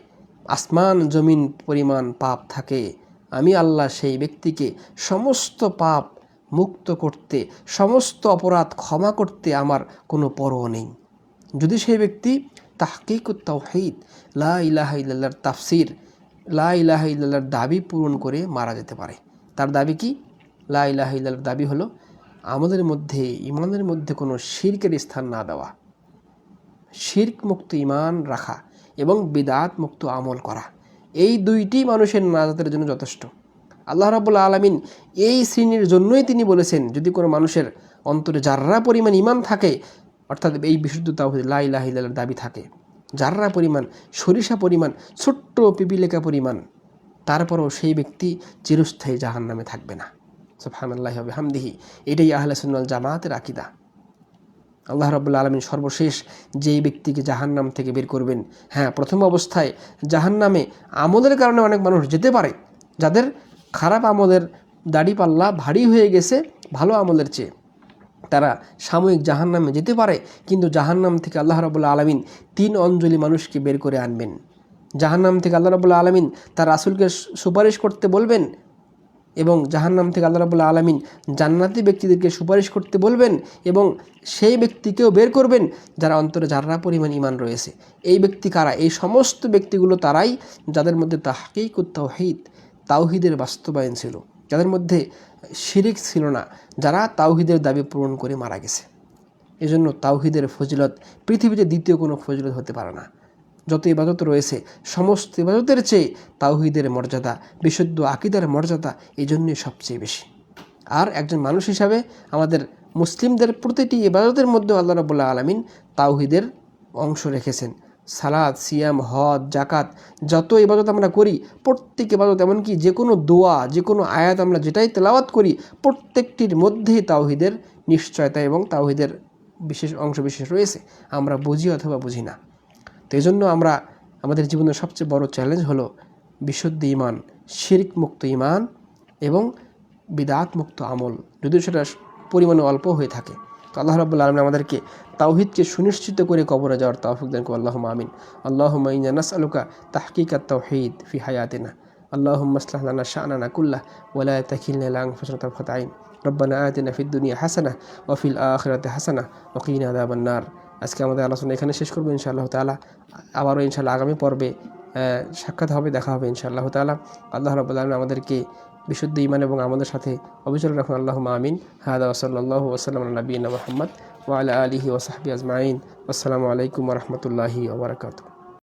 আসমান জমিন পরিমাণ পাপ থাকে, আমি আল্লাহ সেই ব্যক্তিকে সমস্ত পাপ মুক্ত করতে, সমস্ত অপরাধ ক্ষমা করতে আমার কোনো পরোয়া নেই, যদি সেই ব্যক্তি তাহকিকুত তাওহীদ, লা ইলাহা ইল্লাল্লাহর তাফসীর, লা ইলাহা ইল্লাল্লাহর দাবি পূরণ করে মারা যেতে পারে। তার দাবি কি? লা ইলাহা ইল্লাল্লাহর দাবি হলো আমাদের মধ্যে, ইমানের মধ্যে কোনো শিরকের স্থান না দেওয়া, শিরক মুক্ত ইমান রাখা এবং বিদআত মুক্ত আমল করা। এই দুইটি মানুষের নাজাতের জন্য যথেষ্ট। আল্লাহ রাব্বুল আলামিন এই শ্রেণীর জন্যই তিনি বলেছেন, যদি কোনো মানুষের অন্তরে যাররা পরিমাণ ইমান থাকে, অর্থাৎ এই বিশুদ্ধ তাওহীদ লা ইলাহা ইল্লাল্লাহর দাবি থাকে, যাররা পরিমাণ, সরিষা পরিমাণ, ছোট্ট পিপিলিকা পরিমাণ, তারপরও সেই ব্যক্তি চিরস্থায়ী জাহান্নামে থাকবে না। সুবহানাল্লাহি ওয়া বিহামদিহি। এটাই আহলে সুন্নাত ওয়াল জামাতের আকীদা। আল্লাহ রাব্বুল আলামিন সর্বশেষ যেই ব্যক্তিকে জাহান্নাম থেকে বের করবেন, হ্যাঁ, প্রথম অবস্থায় জাহান্নামে আমলের কারণে অনেক মানুষ যেতে পারে, যাদের খারাপ আমলের দাড়িপাল্লা ভারী হয়ে গেছে ভালো আমলের চেয়ে, তারা সাময়িক জাহান্নামে যেতে পারে, কিন্তু জাহান্নাম থেকে আল্লাহ রাব্বুল আলামিন 3 অঞ্জলি মানুষকে বের করে আনবেন। জাহান্নাম থেকে আল্লাহ রাব্বুল আলামিন তার রাসূলকে সুপারিশ করতে বলবেন, এবং জাহান্নাম থেকে আল্লাহ রাব্বুল আলামিন জান্নাতি ব্যক্তিদেরকে সুপারিশ করতে বলবেন এবং সেই ব্যক্তিকেও বের করবেন যারা অন্তরে যাররা পরিমাণ ঈমান রয়েছে। এই ব্যক্তি কারা? এই সমস্ত ব্যক্তিগুলো তারাই যাদের মধ্যে তাহকিকুত তাওহীদ, তাওহীদের বাস্তবায়ন ছিল, যাদের মধ্যে শিরিক ছিল না, যারা তাওহীদের দাবি পূরণ করে মারা গেছে। এজন্য তাওহীদের ফজিলত পৃথিবীতে দ্বিতীয় কোনো ফজিলত হতে পারে না। যত ইবাদত রয়েছে সমস্ত ইবাদতের চেয়ে তাওহীদের মর্যাদা, বিশুদ্ধ আকীদার মর্যাদা এই জন্যই সবচেয়ে বেশি। আর একজন মানুষ হিসাবে আমাদের মুসলিমদের প্রতিটি ইবাদতের মধ্যে আল্লাহ রাব্বুল আলামিন তাওহীদের অংশ রেখেছেন। সালাত, সিয়াম, হজ, জাকাত, যত ইবাদত আমরা করি প্রত্যেক ইবাদত, এমনকি যে কোনো দোয়া, যে কোনো আয়াত আমরা যেটাই তেলাওয়াত করি প্রত্যেকটির মধ্যেই তাওহীদের নিশ্চয়তা এবং তাওহীদের বিশেষ অংশ বিশেষ রয়েছে, আমরা বুঝি অথবা বুঝি না। তো এই জন্য আমরা আমাদের জীবনের সবচেয়ে বড় চ্যালেঞ্জ হলো বিশুদ্ধ ঈমান, শিরক মুক্ত ঈমান এবং বিদআত মুক্ত আমল, যদিও সেটা পরিমাণে অল্প হয়ে থাকে। তো আল্লাহ রাব্বুল আলামিন আমাদেরকে তাওহীদকে সুনিশ্চিত করে কবরে যাওয়ার তৌফিক দান করুন। আল্লাহুম্মা আমিন। আল্লাহুম্মা ইন্না নাসআলুকা তাহকিকাত তাওহীদ ফি হায়াতিনা। আল্লাহুম্মা আসলিহ লানা শা'নানা কুল্লাহ ওয়া লা তাকিলনা ইলা আনফুসিনা তারফাতা আইন। রব্বানা আতিনা ফিদ দুনিয়া হাসানাহ ওয়া ফিল আখিরাতি হাসানাহ ওয়া কিনা আযাবান নার। আজকে আমাদের আলোচনা এখানে শেষ করবো ইনশাআল্লাহ তাআলা। আবারও ইনশাআল্লাহ আগামী পর্বে সাক্ষাৎ হবে, দেখা হবে ইনশাআল্লাহ তাআলা। আল্লাহ রাব্বুল আলামিন আমাদেরকে বিশুদ্ধ ঈমান এবং আমাদের সাথে অবিচল রাখুন। আল্লাহুম্মা আমিন। হাদা ওয়া সাল্লাল্লাহু ওয়া সাল্লাম আলা নবিয়িনা মুহাম্মদ ওয়া আলা আলিহি ওয়া সাহবিহি আজমাইন। আসসালামু আলাইকুম ওয়া রাহমাতুল্লাহি ওয়া বারাকাতুহু।